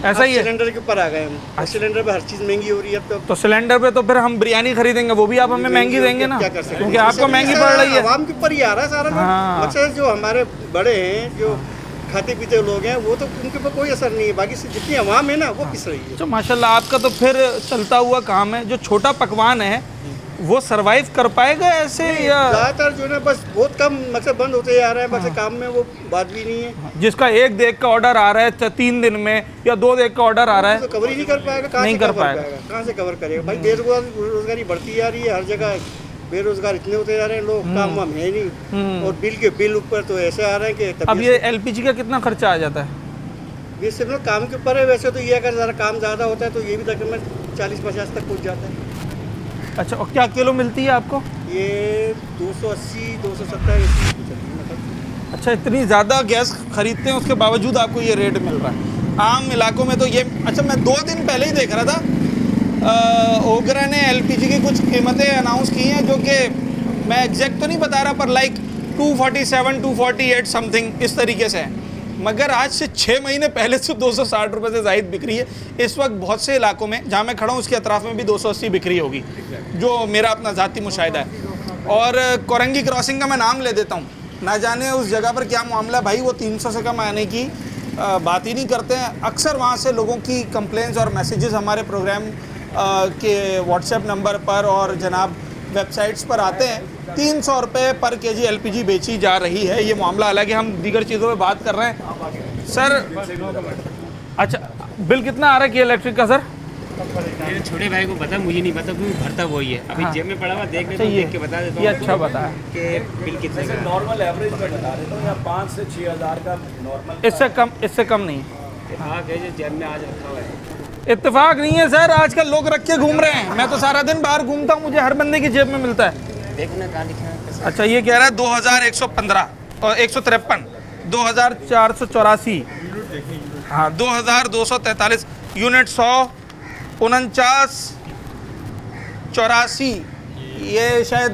ऐसा ही है? सिलेंडर के ऊपर आ गए हम। सिलेंडर पे हर चीज़ महंगी हो रही है अब तो सिलेंडर पे तो फिर हम बिरयानी खरीदेंगे, वो भी आप हमें महंगी देंगे ना, क्या कर सकते हैं? क्योंकि आपको महंगी पड़ रही है। आवाम के ऊपर ही आ रहा है सारा। हाँ। मकसद जो हमारे बड़े हैं, जो खाते पीते लोग हैं, वो तो उनके ऊपर कोई असर नहीं है, बाकी से जितनी आवाम है ना वो पिस रही है। तो माशाल्लाह आपका तो फिर चलता हुआ काम है। जो छोटा पकवान है वो सरवाइव कर पाएगा ऐसे, या ज़्यादातर जो है बस बहुत कम मतलब बंद होते जा रहा है, बस काम में वो बात भी नहीं है। जिसका 1 देख का ऑर्डर आ रहा है 3 दिन में या 2 देख का ऑर्डर आ रहा है, तो कवर ही नहीं कर पाएगा। कहाँ नहीं से कर कवर पाएगा। कहाँ से कवर करेगा भाई? बेरोजगारी बढ़ती जा रही है, हर जगह बेरोजगार इतने होते जा रहे हैं लोग, काम वाम है नहीं, और बिल ऊपर तो ऐसे आ रहे हैं कि अब ये LPG का कितना खर्चा आ जाता है? ये सिर्फ काम के ऊपर है। वैसे तो ये अगर ज़रा काम ज़्यादा होता है तो ये भी तकरीबन 40-50 तक पहुँच जाता है। अच्छा, और क्या किलो मिलती है आपको? ये 280, 270 मतलब। अच्छा, इतनी ज़्यादा गैस खरीदते हैं उसके बावजूद आपको ये रेट मिल रहा है? आम इलाकों में तो ये, अच्छा मैं 2 दिन पहले ही देख रहा था, ओगरा ने LPG की कुछ कीमतें अनाउंस की हैं जो कि मैं एग्जैक्ट तो नहीं बता रहा, पर लाइक 247, 248 समथिंग इस तरीके से है, मगर आज से 6 महीने पहले से 260 रुपये से ज़ायद बिक रही है। इस वक्त बहुत से इलाकों में जहाँ मैं खड़ा हूँ उसके अतराफ़ में भी 280 बिक्री होगी, जो मेरा अपना ज़ाती मुशाहिदा है। और कोरंगी क्रॉसिंग का मैं नाम ले देता हूँ, ना जाने उस जगह पर क्या मामला भाई, वो 300 से कम आने की बात ही नहीं करते हैं। अक्सर वहाँ से लोगों की कंप्लेंट्स और मैसेजेस हमारे प्रोग्राम के व्हाट्सएप नंबर पर और जनाब वेबसाइट्स पर आते हैं। 300 रुपये पर kg LPG बेची जा रही है, ये मामला। हालांकि हम दीगर चीज़ों पे बात कर रहे हैं सर। अच्छा, बिल कितना आ रहा है कि इलेक्ट्रिक का सर? मेरे छोटे भाई को पता, मुझे नहीं पता, क्योंकि भरता वही है। अभी जेब में पड़ा हुआ देखने तो देख के बता देता हूँ। ये अच्छा बताया कि बिल कितने का नॉर्मल एवरेज में बता देता हूँ, 5 से 6 हज़ार का नॉर्मल। इससे कम नहीं। हाँ, जेब में आज रखा हुआ है। इत्तेफाक नहीं है सर, आजकल लोग रख के घूम रहे हैं। मैं तो सारा दिन बाहर घूमता हूँ, मुझे हर बंदे की जेब में मिलता है। देखना कहाँ लिखा है। अच्छा, ये कह रहा है 2115 और 153, 2484, हाँ 2243 यूनिट 100, 49, 84। ये शायद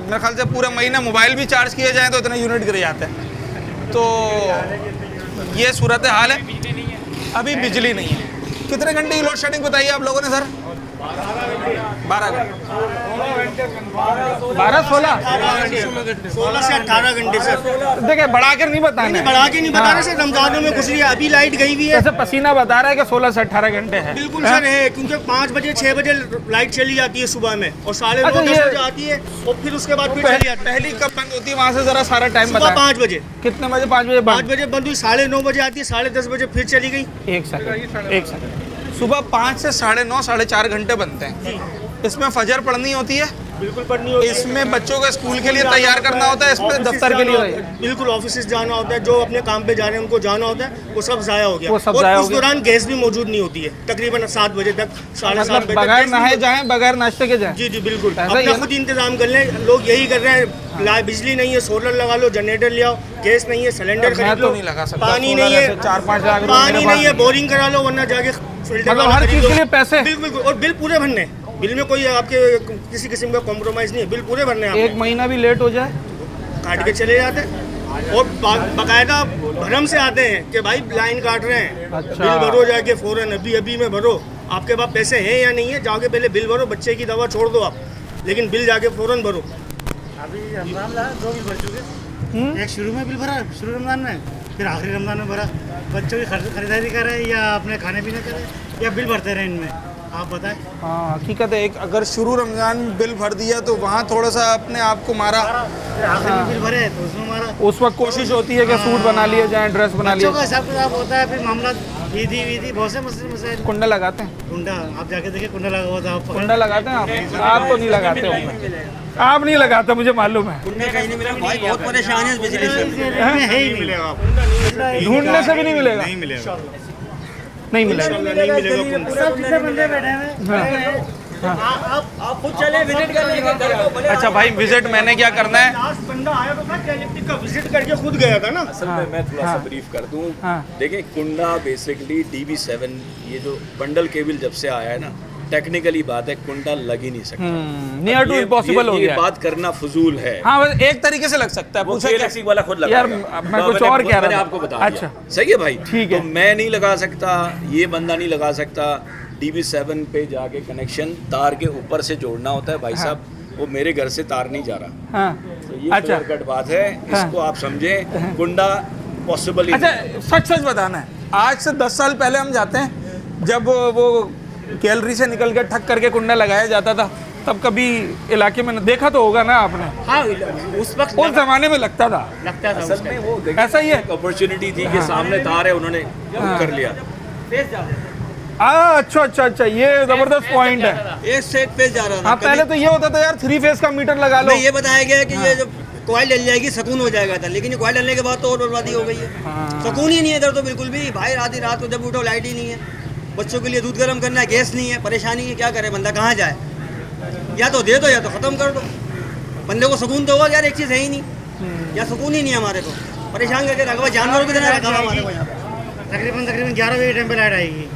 मेरे ख्याल से पूरे महीने मोबाइल भी चार्ज किए जाएँ तो इतने यूनिट गिर जाते हैं। तो ये सूरत हाल है, अभी बिजली नहीं है। कितने घंटे की लोड शेडिंग बताइए आप लोगों ने सर? 12 घंटे, 16 से 18 घंटे सर। देखिए बढ़ा कर नहीं बताना है, बढ़ा के नहीं बता रहे सर, रमजानों में गुजरी है, अभी लाइट गई हुई है। ऐसे पसीना बता रहा है कि 16 से 18 घंटे है। बिल्कुल सर है, क्योंकि 5 बजे 6 बजे लाइट चली जाती है सुबह में, और 9:30 10 बजे आती है, और फिर उसके बाद फिर चली जाती है। पहली कब बंद होती है वहाँ से जरा सारा टाइम सुबह बताएं। 5 बजे। कितने बजे? 5 बजे 5 बजे बंद हुई, 9:30 बजे आती है, 10:30 बजे फिर चली गई। एक सेकंड, सुबह 5 से 9:30 4.5 घंटे बनते हैं। इसमें फजर पढ़नी होती है, बिल्कुल पढ़नी होती है। इसमें बच्चों को स्कूल के लिए तैयार करना होता है, इसमें दफ्तर के लिए बिल्कुल ऑफिस जाना होता है, जो अपने काम पे जा रहे हैं उनको जाना होता है, वो सब जाया हो गया। वो सब और ज़ाया हो उस गया। दौरान गैस भी मौजूद नहीं होती है, तकरीबन 7 बजे तक, 7:30 मतलब बजे बगैर तक नहाए जाएं, बगैर नाश्ते के जाएं। जी जी बिल्कुल, ऐसा ही अपना है ना? खुद इंतजाम कर लें। लोग यही कर रहे हैं, बिजली नहीं है सोलर लगा लो, जनरेटर ले आओ, गैस नहीं है सिलेंडर मैं खरीद तो लो, नहीं लगा सकता, पानी सोलर नहीं है, ऐसे 4-5 लाख रुपए पानी मेरे नहीं है, पास बोरिंग करा लो, वरना जाके फिल्टर मतलब वाला हर खरीद चीज़ लो। के लिए पैसे? बिल्कुल, और बिल पूरे भरने, बिल में कोई आपके किसी किस्म का कॉम्प्रोमाइज़ नहीं है, बिल पूरे भरने हैं। 1 महीना भी लेट हो जाए काट के चले जाते हैं और बाकायदा भरम से आते हैं कि भाई लाइन काट रहे हैं, अच्छा। बिल भरो जाके फ़ौरन, अभी में भरो, आपके पास पैसे हैं या नहीं है, जाके पहले बिल भरो, बच्चे की दवा छोड़ दो आप, लेकिन बिल जाके फ़ौरन भरो। अभी रमजान ला 2 बिल भर चुके। एक शुरू में बिल भरा, शुरू रमजान में, फिर आखिरी रमजान में भरा। बच्चों की खरीदारी करें या अपने खाने पीने करें या बिल भरते रहे इनमें, आप बताएं। हाँ हकीकत है, एक अगर शुरू रमज़ान में बिल भर दिया तो वहाँ थोड़ा सा अपने आप को मारा, फिर आखिरी में बिल भरे तो उसमें हमारा उस वक्त कोशिश होती है कि सूट बना लिए जाए, ड्रेस बना बच्चों लिए। का हिसाब किताब होता है, फिर मामला ईदी बहुत से मसाइल। कुंडा लगाते हैं? कुंडा आप जाके देखिए, कुंडा लगा हुआ था। कुंडा लगाते हैं आप तो नहीं लगाते होंगे, आप नहीं लगाते, मुझे मालूम है। कहीं नहीं मिला भाई, बहुत परेशान है बिजली से। है ही नहीं, ढूंढने से भी नहीं मिलेगा, नहीं मिलेगा। नहीं मिलेगा। सब जितने बंदे बैठे हैं आप खुद चले विजिट कर लेंगे। अच्छा भाई, विजिट मैंने क्या करना है? लास्ट बंदा आया तो था क्या इलेक्ट्रिक का, विजिट करके खुद गया था ना। असल में मैं थोड़ा सा ब्रीफ कर दूं। देखिए कुंडा बेसिकली DB7, ये जो बंडल केबल जब से आया है ना, टेक्निकली बात है कुंडा लग ही नहीं सकता, नियर टू इम्पॉसिबल हो ये गया है। बात करना फजूल है। हाँ बस एक तरीके से लग सकता है, वो पूछा क्या? गैलेक्सी वाला खुद लगा यार मैं कुछ और कह रहा मैंने था। आपको बता दिया। अच्छा सही है भाई, ठीक है। तो मैं नहीं लगा सकता, ये बंदा नहीं लगा सकता। DB7 पे जाके कनेक्शन तार के ऊपर से जोड़ना होता है भाई साहब, वो मेरे घर से तार नहीं जा रहा। हाँ तो ये अच्छा क्लियर कट बात है, इसको आप समझें, कुंडा पॉसिबल ही अच्छा, नहीं है। सच सच बताना है, आज से 10 साल पहले हम जाते हैं जब वो गैलरी से निकल के ठक करके कुंडा लगाया जाता था, तब कभी इलाके में देखा तो होगा ना आपने? हाँ उस वक्त उस जमाने में लगता था, लगता था असल में वो देखिए, ऐसा ही है। अपॉर्चुनिटी थी कि सामने तार है, उन्होंने कर लिया। अच्छा, ये जबरदस्त पॉइंट है। एक सेट पे जा रहा था। हाँ पहले तो ये होता था यार 3 फेज का मीटर लगा लो। ये बताया गया कि ये जो कॉइल डल जाएगी सुकून हो जाएगा था, लेकिन ये कॉइल डलने के बाद तो और बर्बादी हो गई है। सुकून ही नहीं है इधर तो बिल्कुल भी भाई। आधी रात को जब उठो लाइट ही नहीं है, बच्चों के लिए दूध गर्म करना है, गैस नहीं है, परेशानी है, क्या करे बंदा, कहाँ जाए? या तो दे दो या तो ख़त्म कर दो। बंदे को सुकून तो होगा यार, एक चीज़ है ही नहीं, या सुकून ही नहीं है हमारे को, परेशान करके रखा हुआ, जानवरों की तरह रखा हुआ हमारे को यहाँ पे। तकरीबन 11 बजे टाइम पे लाइट आएगी,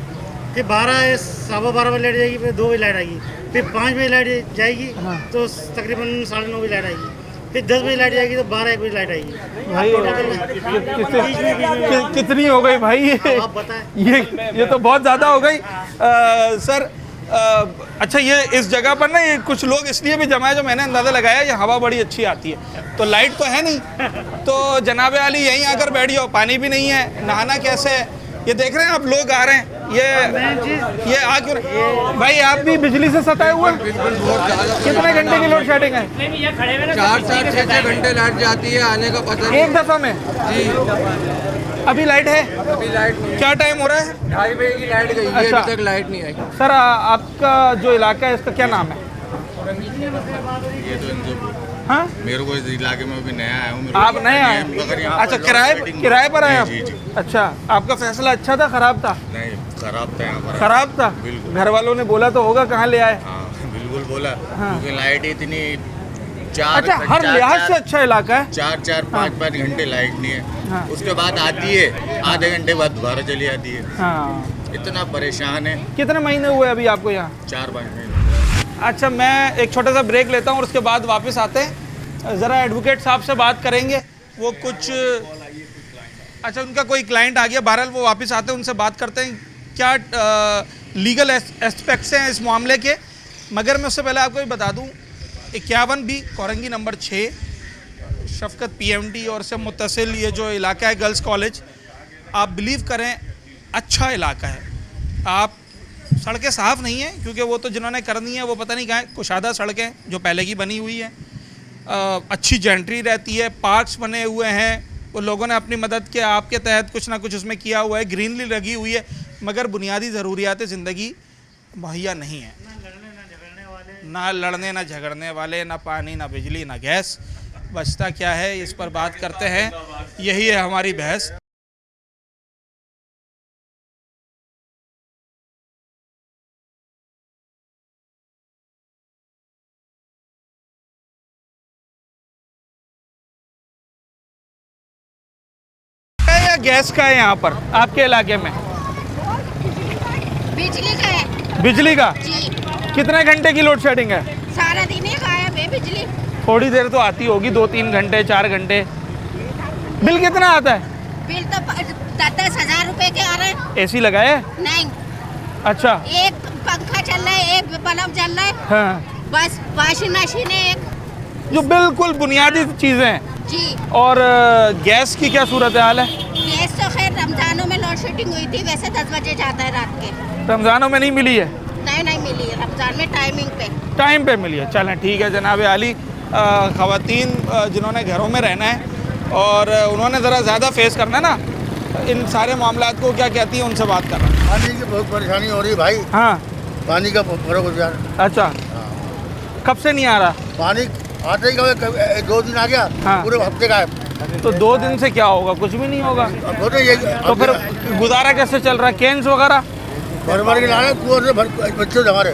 फिर 12 सवा 12 बजे लाइट जाएगी, फिर 2 बजे लाइट आएगी, फिर 5 बजे लाइट जाएगी तो तकरीबन 9:30 बजे लाइट आएगी, फिर 10 बजे लाइट जाएगी तो 12-1 बजे लाइट आएगी। भाई कितनी हो गई भाई ये? आप बताएं। ये तो बहुत ज़्यादा हो गई सर। अच्छा ये इस जगह पर ना ये कुछ लोग इसलिए भी जमा है, जो मैंने अंदाज़ा लगाया, ये हवा बड़ी अच्छी आती है, तो लाइट तो है नहीं, तो जनाबे वाली यहीं आकर बैठ जाओ, पानी भी नहीं है, नहाना कैसे है? ये देख रहे हैं आप, लोग आ रहे हैं, ये आ क्यों भाई? आप भी बिजली से सताए हुए हैं? कितने घंटे की लोड शेडिंग है? 4-6 घंटे लाइट जाती है, आने का पता एक दफ़ा में जी। अभी लाइट है? अभी लाइट नहीं, क्या टाइम हो रहा है? 2:30 बजे की लाइट गई है, अच्छा। अभी तक लाइट नहीं आई। सर आपका जो इलाका है इसका क्या नाम है? ये तो इनसे हाँ मेरे को इस इलाके में अभी नया आया हूँ। आप नए आए? मगर यहाँ अच्छा, पर किराए पर आए आप? जी। अच्छा, आपका फैसला अच्छा था खराब था? नहीं, खराब था यहाँ पर। खराब था? बिल्कुल। घर वालों ने बोला तो होगा, कहाँ ले आए? हाँ बिल्कुल बोला, हाँ। क्योंकि लाइट इतनी अच्छा, हर लिहाज से अच्छा इलाका है। 4-5 घंटे लाइट नहीं है, हाँ। उसके बाद आती है, आधे घंटे बाद दोबारा चली आती है। हाँ। इतना परेशान है। कितने महीने हुए अभी आपको यहाँ? 4-5 महीने। अच्छा, मैं एक छोटा सा ब्रेक लेता हूँ और उसके बाद वापस आते हैं, ज़रा एडवोकेट साहब से बात करेंगे। वो कुछ अच्छा, उनका कोई क्लाइंट आ गया, बहरहाल वो वापस आते हैं, उनसे बात करते हैं क्या लीगल एस्पेक्ट्स हैं इस मामले के। मगर मैं उससे पहले आपको ये बता दूँ, 51B कोरंगी नंबर 6 शफकत PMT और से मुत्तसिल ये जो इलाका है गर्ल्स कॉलेज, आप बिलीव करें अच्छा इलाका है। आप सड़कें साफ़ नहीं हैं क्योंकि वो तो जिन्होंने करनी है वो पता नहीं कहाँ है, कुशादा सड़कें जो पहले की बनी हुई हैं, अच्छी जेंट्री रहती है, पार्क्स बने हुए हैं, वो लोगों ने अपनी मदद के आपके तहत कुछ ना कुछ उसमें किया हुआ है, ग्रीनरी लगी हुई है, मगर बुनियादी ज़रूरियात ज़िंदगी मुहैया नहीं है। ना लड़ने ना झगड़ने वाले, ना पानी ना बिजली ना गैस, बचता क्या है इस पर बात करते हैं। यही है हमारी बहस। या गैस का है यहाँ पर आपके इलाके में? बिजली का है। बिजली का? जी। कितने घंटे की लोड शेडिंग है? सारा दिन ही गायब है बिजली। थोड़ी देर तो आती होगी, 2-3 घंटे 4 घंटे। बिल कितना आता है? बिल तो 10,000 रुपए के आ रहे हैं। एसी लगाए है? नहीं। अच्छा। एक पंखा चल रहा है, एक बल्ब चल रहा है। हाँ। बस वॉशिंग मशीन है एक। जो बिल्कुल बुनियादी चीजें हैं। जी। और गैस की क्या सूरत हाल है? गैस तो खैर रमजानों में लोड शेडिंग हुई थी, वैसे 10 बजे जाता है रात के। रमजानों में नहीं मिली है? नहीं मिली है, रमजान में टाइम पे मिली है। चलें ठीक है जनाब आली। ख़वातीन जिन्होंने घरों में रहना है और उन्होंने ज़रा ज़्यादा फेस करना है ना इन सारे मामलात को, क्या कहती हैं उनसे बात कर रहा हूँ। पानी की बहुत परेशानी हो रही है भाई। हाँ, पानी का फर्क हो जा रहा है। अच्छा, कब से नहीं आ रहा पानी? आते ही 2 दिन आ गया। हाँ। पूरे हफ्ते का है। तो 2 दिन से क्या होगा? कुछ भी नहीं होगा। तो फिर गुजारा कैसे चल रहा है? कैंस वगैरह भर के लाने कुआं से बच्चे हमारे।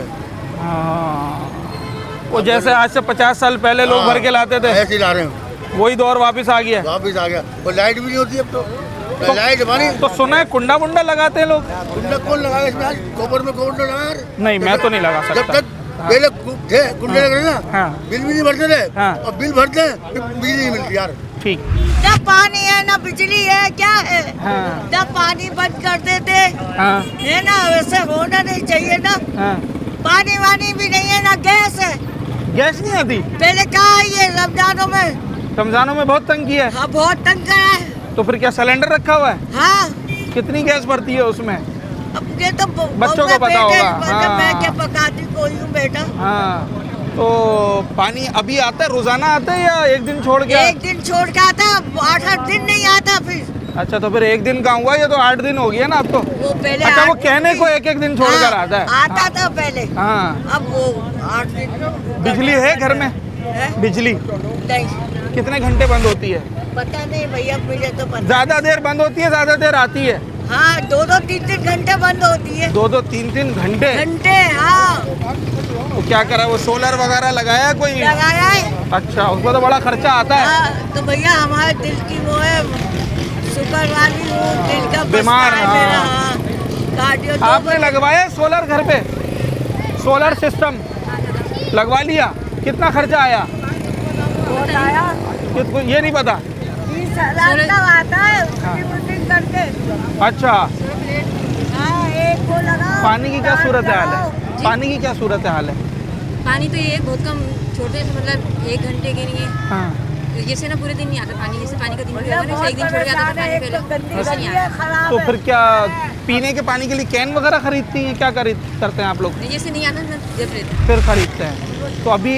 हाँ, वो जैसे आज से 50 साल पहले लोग भर के लाते थे, ऐसे ला रहे हैं। वही दौर वापस आ गया। वो लाइट भी नहीं होती अब तो लाइट हमारी। तो सुना है कुंडा मुंडा लगाते हैं लोग। कुंडा कौन लगाएगा इसमें? गोबर में कौन लगा? नहीं, मैं तो नहीं लगा सकता। जब तक पहले थे कुंडे लग रहे ना, हाँ। बिल भी नहीं भरते थे। हाँ। और बिल भरते हैं फिर बिजली नहीं मिलती यार। ठीक। ना पानी है ना बिजली है, क्या है? हाँ। ना पानी बंद कर देते हाँ। है ना, वैसे होना नहीं चाहिए ना। हाँ। पानी वानी भी नहीं है, ना गैस है। गैस नहीं आती? पहले कहा ये रमजानों में। रमजानों में बहुत तंग किया है। हाँ, बहुत तंग करा है। तो फिर क्या सिलेंडर रखा हुआ है? हाँ। कितनी गैस भरती है उसमें? अब ये तो बच्चों को पता होगा। हाँ। मैं क्या पकाती कोई हूँ बेटा। हाँ, तो पानी अभी आता है, रोजाना आता है या एक दिन छोड़ के? एक दिन छोड़ के आता, 8 दिन नहीं आता फिर। अच्छा, तो फिर एक दिन का हुआ, ये तो 8 दिन हो गया ना अब तो। वो पहले अच्छा, वो 8 कहने को एक दिन छोड़ कर आता है। आता था पहले। हाँ। अब वो 8 दिन। बिजली है घर में? बिजली नहीं। कितने घंटे बंद होती है? पता नहीं भैया, मुझे तो पता। ज्यादा देर बंद होती है, ज्यादा देर आती है? हाँ, 2-3 घंटे बंद होती है। 2-3 घंटे? हाँ। तो क्या करा, वो सोलर वगैरह लगाया है कोई? लगाया है। अच्छा, उसमें तो बड़ा खर्चा आता है। हाँ, तो भैया हमारे दिल की वो है, शुगर वाली हूँ, दिल का बीमार है मेरा। हाँ। कार्डियो। आपने लगवाया सोलर घर पे? सोलर सिस्टम लगवा लिया? कितना खर्चा आया? ये नहीं पता। 20,000 का आता है उसकी बुकिंग करके। अच्छा। हाँ, एक को लगा। पानी की क्या सूरत हाल है? पानी की क्या सूरत हाल है? पानी तो ये बहुत कम छोड़ते हैं, मतलब 1 घंटे के लिए। हाँ। जैसे ना पूरे दिन नहीं आता पानी, जैसे पानी का दिन भी होगा ना, एक दिन छोड़ के आता था पानी पहले, वैसे नहीं आता। तो फिर क्या पीने के पानी के लिए कैन वगैरह खरीदती हैं? क्या करते हैं आप लोग? जैसे नहीं आता ना जब रहता फिर खरीदते हैं। तो अभी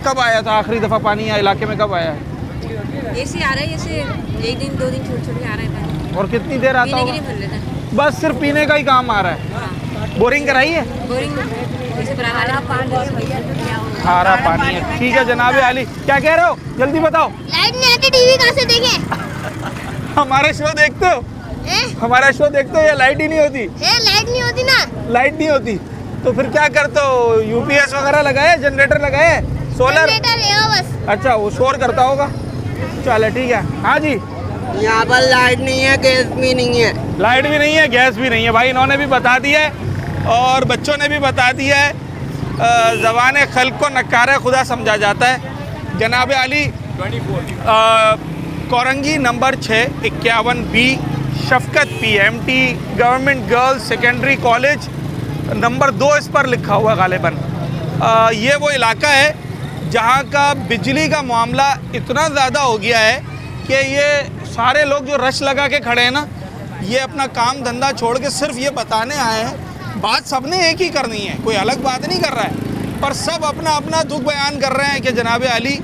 कब आया था आखिरी दफ़ा पानी या इलाके में कब आया है? ऐसे आ रहा है, जैसे 1 दिन 2 दिन छोड़ के आ रहा है पानी। और कितनी देर आता पीने के होगा? लिए भर लेता है। बस सिर्फ पीने का ही काम आ रहा है। हाँ। बोरिंग कराई है? बोरिंग जैसे खारा पानी है। ठीक है जनाब आली, क्या कह रहे हो? जल्दी बताओ। लाइट नहीं आती, टीवी कहाँ से देखें? हमारे शो देखते हो? हमारा शो देखते हो या लाइट ही नहीं होती? लाइट नहीं होती ना। लाइट नहीं होती तो फिर क्या करते हो? यूपीएस वगैरह लगाए, जनरेटर लगाए, सोलर? बस। अच्छा, वो शोर करता होगा। चलो ठीक है। हाँ जी, यहाँ पर लाइट नहीं है, गैस भी नहीं है। लाइट भी नहीं है, गैस भी नहीं है। भाई इन्होंने भी बता दिया है और बच्चों ने भी बता दिया है। ज़बान खल्क को नक्कार खुदा समझा जाता है। जनाब आली, कोरंगी नंबर 6 51B शफकत PMT government girls secondary college number 2 इस पर लिखा हुआ गालिबन। ये वो इलाका है जहाँ का बिजली का मामला इतना ज़्यादा हो गया है कि ये सारे लोग जो रश लगा के खड़े हैं ना, ये अपना काम धंधा छोड़ के सिर्फ ये बताने आए हैं। बात सबने एक ही करनी है, कोई अलग बात नहीं कर रहा है, पर सब अपना अपना दुख बयान कर रहे हैं कि जनाब आली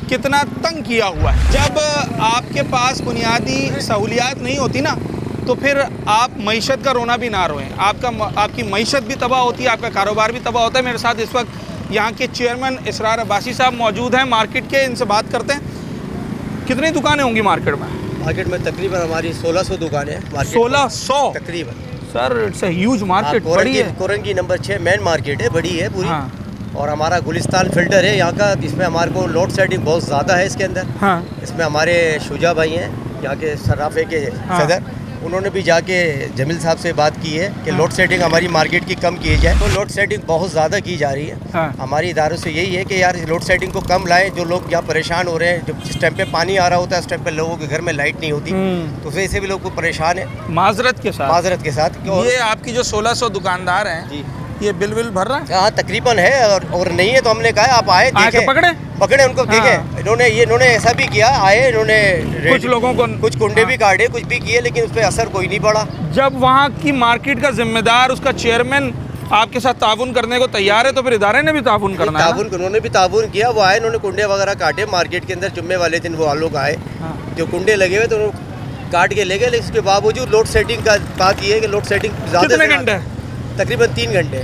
कितना तंग किया हुआ है। जब आपके पास बुनियादी सहूलियात नहीं होती ना, तो फिर आप मईशत का रोना भी ना रोएं। आपकी मईशत भी तबाह होती है, आपका कारोबार भी तबाह होता है। मेरे साथ इस वक्त यहाँ के चेयरमैन इसरार अब्बासी साहब मौजूद हैं मार्केट के, इनसे बात करते हैं। कितनी दुकानें होंगी मार्केट में? मार्केट में तकरीबन हमारी 1600 दुकानें हैं। 1600 तकरीबन। Sir it's a huge market, बड़ी है। कोरंगी नंबर 6 मेन मार्केट है, बड़ी है पूरी। हाँ। और हमारा गुलिस्तान फिल्टर है यहाँ का, इसमें हमारे को लोड शेडिंग बहुत ज़्यादा है इसके अंदर। हाँ। इसमें हमारे शुजा भाई हैं यहाँ के सर्राफे के सदर, उन्होंने भी जाके जमील साहब से बात की है कि लोड शेडिंग हमारी मार्केट की कम की जाए। तो लोड शेडिंग बहुत ज़्यादा की जा रही है। हमारी इदारों से यही है कि यार लोड शेडिंग को कम लाएं। जो लोग यहाँ परेशान हो रहे हैं, जब जिस टाइम पे पानी आ रहा होता है उस टाइम पे लोगों के घर में लाइट नहीं होती, तो उस वजह से भी लोग परेशान है। माजरत के साथ ये आपकी जो 1600 दुकानदार हैं जी, ये बिल भर रहा है? हाँ तकरीबन है, और नहीं है तो हमने कहा आप आए देखें, पकड़े उनको। देखें इन्होंने ऐसा भी किया, आए इन्होंने कुछ लोगों को कुछ कुंडे भी काटे, कुछ भी किए, लेकिन उस पर असर कोई नहीं पड़ा। जब वहाँ की मार्केट का जिम्मेदार, उसका चेयरमैन आपके साथ ताउन करने को तैयार है, तो फिर इदारे ने भी ताउन करना है। उन्होंने भी ताउन किया, वो आए, उन्होंने कुंडे वगैरह काटे मार्केट के अंदर। जुम्मे वाले दिन वो लोग आए, जो कुंडे लगे हुए तो काट के ले गए, लेकिन उसके बावजूद लोड शेडिंग का बात ये है कि लोड शेडिंग कितने घंटे? तकरीबन 3 घंटे।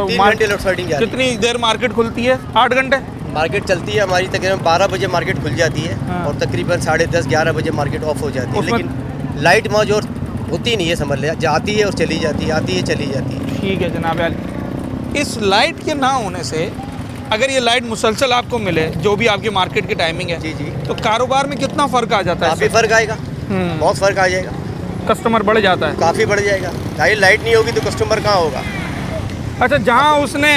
3 घंटे लोड शेडिंग। कितनी देर मार्केट खुलती है? 8 घंटे मार्केट चलती है हमारी। तकरीबन 12 बजे मार्केट खुल जाती है। और तकरीबन 10:30-11 बजे मार्केट ऑफ हो जाती है। लेकिन लाइट मौज और होती नहीं है, समझ ले, जाती है और चली जाती है, आती है चली जाती है। ठीक है जनाब अली, इस लाइट के ना होने से, अगर ये लाइट मुसलसल आपको मिले, जो भी आपकी मार्केट की टाइमिंग है, जी, तो कारोबार में कितना फ़र्क आ जाता है? काफ़ी फ़र्क आएगा, बहुत फ़र्क आ जाएगा। कस्टमर बढ़ जाता है, काफ़ी बढ़ जाएगा। लाइट नहीं होगी तो कस्टमर कहाँ होगा? अच्छा, जहाँ उसने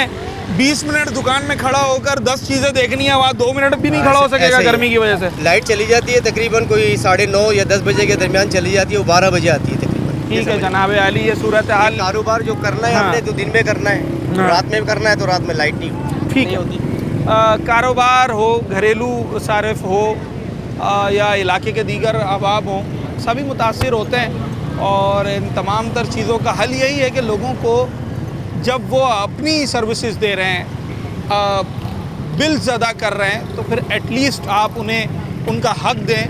20 मिनट दुकान में खड़ा होकर 10 चीज़ें देखनी है, वहाँ 2 मिनट भी नहीं खड़ा हो सकेगा गर्मी की वजह से। लाइट चली जाती है तकरीबन कोई 9:30 या 10 बजे के दरमियान चली जाती है, वो 12 बजे आती है तकरीबन। ठीक है जनाब अली, ये सूरत हाल। कारोबार जो करना है हमने तो दिन में करना है, रात में करना है तो रात में लाइट नहीं ठीक होती। कारोबार हो, घरेलू सारिफ हो या इलाके के दीगर अहबाब हों, सभी मुतासिर होते हैं। और इन तमाम तर चीज़ों का हल यही है कि लोगों को जब वो अपनी सर्विसेज दे रहे हैं, बिल्स अदा कर रहे हैं, तो फिर एटलीस्ट आप उन्हें उनका हक दें,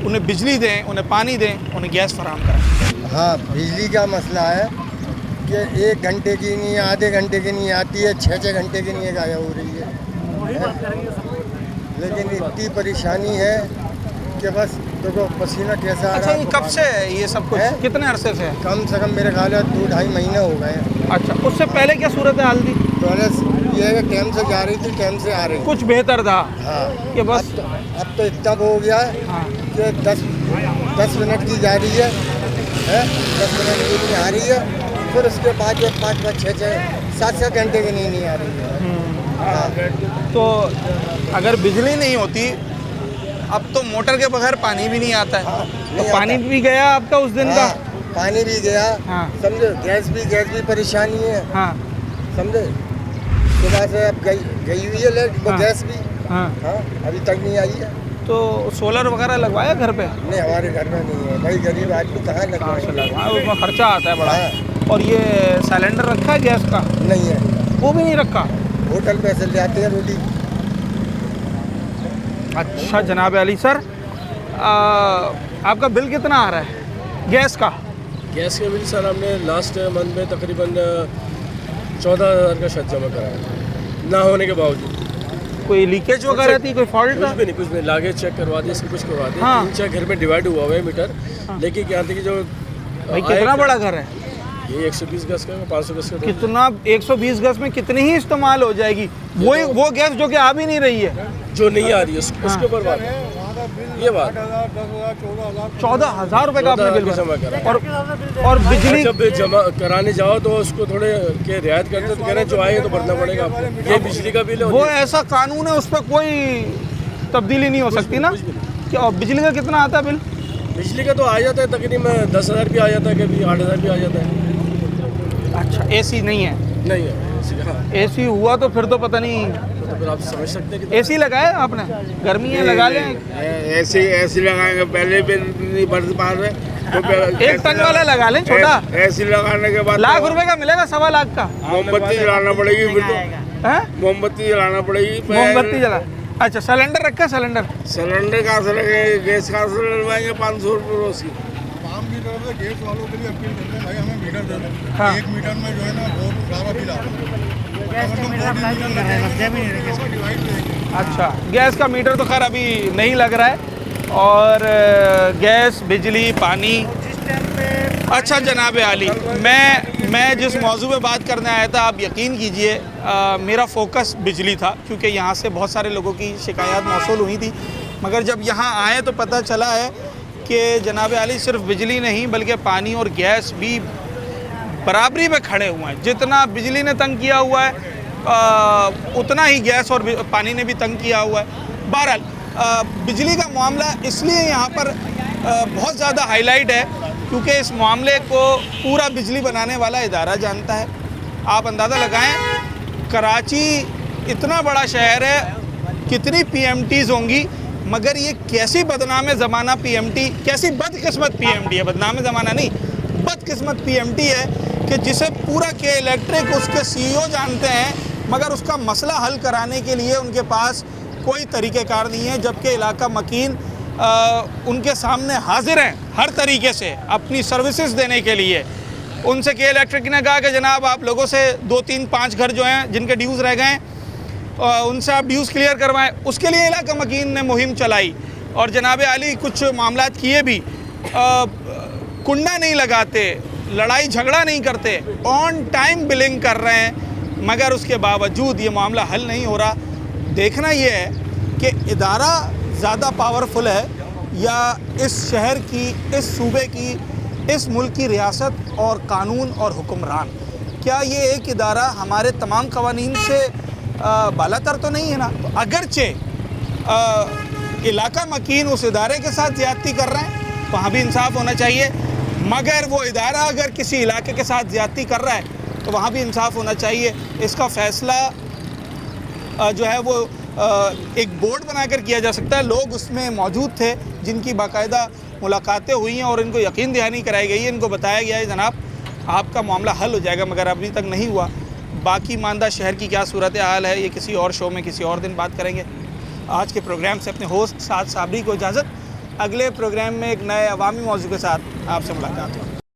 उन्हें बिजली दें, उन्हें पानी दें, उन्हें गैस फराहम करें। हाँ, बिजली का मसला है कि 1 घंटे की नहीं, आधे घंटे की नहीं आती है, 6-6 घंटे की नहीं गायब हो रही है। लेकिन इतनी परेशानी है कि बस देखो पसीना कैसा आ रहा है। कब से है ये सब कुछ? कितने अरसे से? कम से कम मेरे ख्याल में 2-2.5 महीने हो गए। अच्छा, उससे पहले क्या सूरत हाल थी? पहले ये है कि टाइम से जा रही थी, टाइम से आ रही, कुछ बेहतर था। हाँ, कि बस अब तो इतना हो गया है कि 10 मिनट की जा रही है, 10 मिनट की नहीं आ रही है, फिर उसके बाद 5-5, 6-6, 7-7 घंटे की नहीं आ रही है। तो अगर बिजली नहीं होती, अब तो मोटर के बगैर पानी भी नहीं आता है। तो पानी भी गया आपका उस दिन का? पानी भी गया, समझे। गैस भी परेशानी है, समझे। सुबह से अब गई हुई है लाइट, वो गैस भी अभी तक नहीं आई है। तो सोलर वगैरह लगवाया घर पे? नहीं, हमारे घर में नहीं है भाई, गरीब आदमी कहाँ लगवाया, उसमें खर्चा आता है बड़ा। और ये सिलेंडर रखा है गैस का? नहीं है, वो भी नहीं रखा। होटल पे से ले आते हैं रोटी। अच्छा जनाब अली सर, आपका बिल कितना आ रहा है गैस का? गैस का बिल सर हमने लास्ट मंथ में तकरीबन 14,000 का शायद जमा कराया, ना होने के बावजूद। कोई लीकेज वगैरह थी, कोई फॉल्ट? कुछ भी नहीं, लागे चेक करवा दिए, सब कुछ करवा दिए। 3-4 घर में डिवाइड हुआ है मीटर। लेकिन क्या थी कि जो भाई कितना बड़ा घर है ये? 120 गज का, 500 गज का। कितना 120 गज में कितनी ही इस्तेमाल हो जाएगी? वो गैस जो कि आ भी नहीं रही है, जो नहीं आ रही है उसके ऊपर बात है। ये बात 14,000 रुपए का आपने बिल जमा करा। और बिजली जब जमा कराने जाओ तो उसको थोड़े के रियायत करते तो कह रहे हैं जो आएगा तो भरना पड़ेगा आपको। ये बिजली का बिल है, वो ऐसा कानून है, उस पर कोई तब्दीली नहीं हो सकती ना। क्या और बिजली का कितना आता है बिल? बिजली का तो आ जाता है तकरीबन 10,000 भी आ जाता है, कभी 8,000 भी आ जाता है। अच्छा, एसी नहीं है? नहीं है। एसी हुआ तो फिर तो पता नहीं, तो फिर आप समझ सकते हैं कि एसी लगाया आपने? गर्मी है, लगा लें। एसी लगाएंगे, पहले भी नहीं भर पा रहे तो 1 टन वाला लगा लें, छोटा। एसी लगाने के बाद लाख रुपए का मिलेगा, 1.25 लाख का। मोमबत्ती जलाना पड़ेगी, फिर तो मोमबत्ती जलाना पड़ेगी। मोमबत्ती जला। अच्छा, सिलेंडर रखा है? सिलेंडर कहाँ से लगेंगे? गैस कहाँ से लगवाएंगे? 500 रुपये रोज की। गैस वालों के लिए अपील करते हैं भाई, हमें मीटर दे दो। 1 मीटर में जो है ना बहुत सारा बिल आता है। अच्छा, गैस का मीटर तो खैर अभी नहीं लग रहा है, और गैस, बिजली, पानी। अच्छा जनाब आली, मैं जिस मौजू पे बात करने आया था, आप यकीन कीजिए मेरा फोकस बिजली था, क्योंकि यहाँ से बहुत सारे लोगों की शिकायत मौसूल हुई थी। मगर जब यहाँ आए तो पता चला है कि जनाब आली सिर्फ बिजली नहीं बल्कि पानी और गैस भी बराबरी में खड़े हुए हैं। जितना बिजली ने तंग किया हुआ है उतना ही गैस और पानी ने भी तंग किया हुआ है। बहरहाल बिजली का मामला इसलिए यहाँ पर बहुत ज़्यादा हाईलाइट है क्योंकि इस मामले को पूरा बिजली बनाने वाला इदारा जानता है। आप अंदाज़ा लगाएं, कराची इतना बड़ा शहर है, कितनी PMTs होंगी, मगर ये कैसी बदनाम ज़माना PMT, कैसी बदकिस्मत PMT है, बदनाम ज़माना नहीं, बदकिस्मत PMT है कि जिसे पूरा के इलेक्ट्रिक उसके CEO जानते हैं, मगर उसका मसला हल कराने के लिए उनके पास कोई तरीक़ेकार नहीं है, जबकि इलाका मकीन उनके सामने हाजिर हैं हर तरीके से अपनी सर्विसेज देने के लिए। उनसे के इलेक्ट्रिक ने कहा कि जनाब आप लोगों से 2, 3, 5 घर जो हैं जिनके ड्यूज़ रह गए हैं उनसे आप ड्यूज़ क्लियर करवाएं। उसके लिए इलाका मकीन ने मुहिम चलाई और जनाब आली कुछ मामलात किए भी, कुंडा नहीं लगाते, लड़ाई झगड़ा नहीं करते, ऑन टाइम बिलिंग कर रहे हैं, मगर उसके बावजूद ये मामला हल नहीं हो रहा। देखना ये है कि इदारा ज़्यादा पावरफुल है या इस शहर की, इस सूबे की, इस मुल्क की रियासत और कानून और हुक्मरान। क्या ये एक इदारा हमारे तमाम कवानीन से बालातर तो नहीं है ना? तो अगरचे इलाका मकीन उस इदारे के साथ ज़्यादती कर रहे हैं, वहाँ भी इंसाफ होना चाहिए, मगर वो इदारा अगर किसी इलाके के साथ ज़्यादती कर रहा है तो वहाँ भी इंसाफ होना चाहिए। इसका फ़ैसला जो है वो एक बोर्ड बनाकर किया जा सकता है। लोग उसमें मौजूद थे जिनकी बाकायदा मुलाकातें हुई हैं और इनको यकीन दहानी कराई गई है, इनको बताया गया है जनाब आपका मामला हल हो जाएगा, मगर अभी तक नहीं हुआ। बाकी मानदा शहर की क्या सूरत हाल है ये किसी और शो में किसी और दिन बात करेंगे। आज के प्रोग्राम से अपने होस्ट साद साबरी को इजाज़त। अगले प्रोग्राम में एक नए अवामी मौजू के साथ आपसे मुलाकात होगी।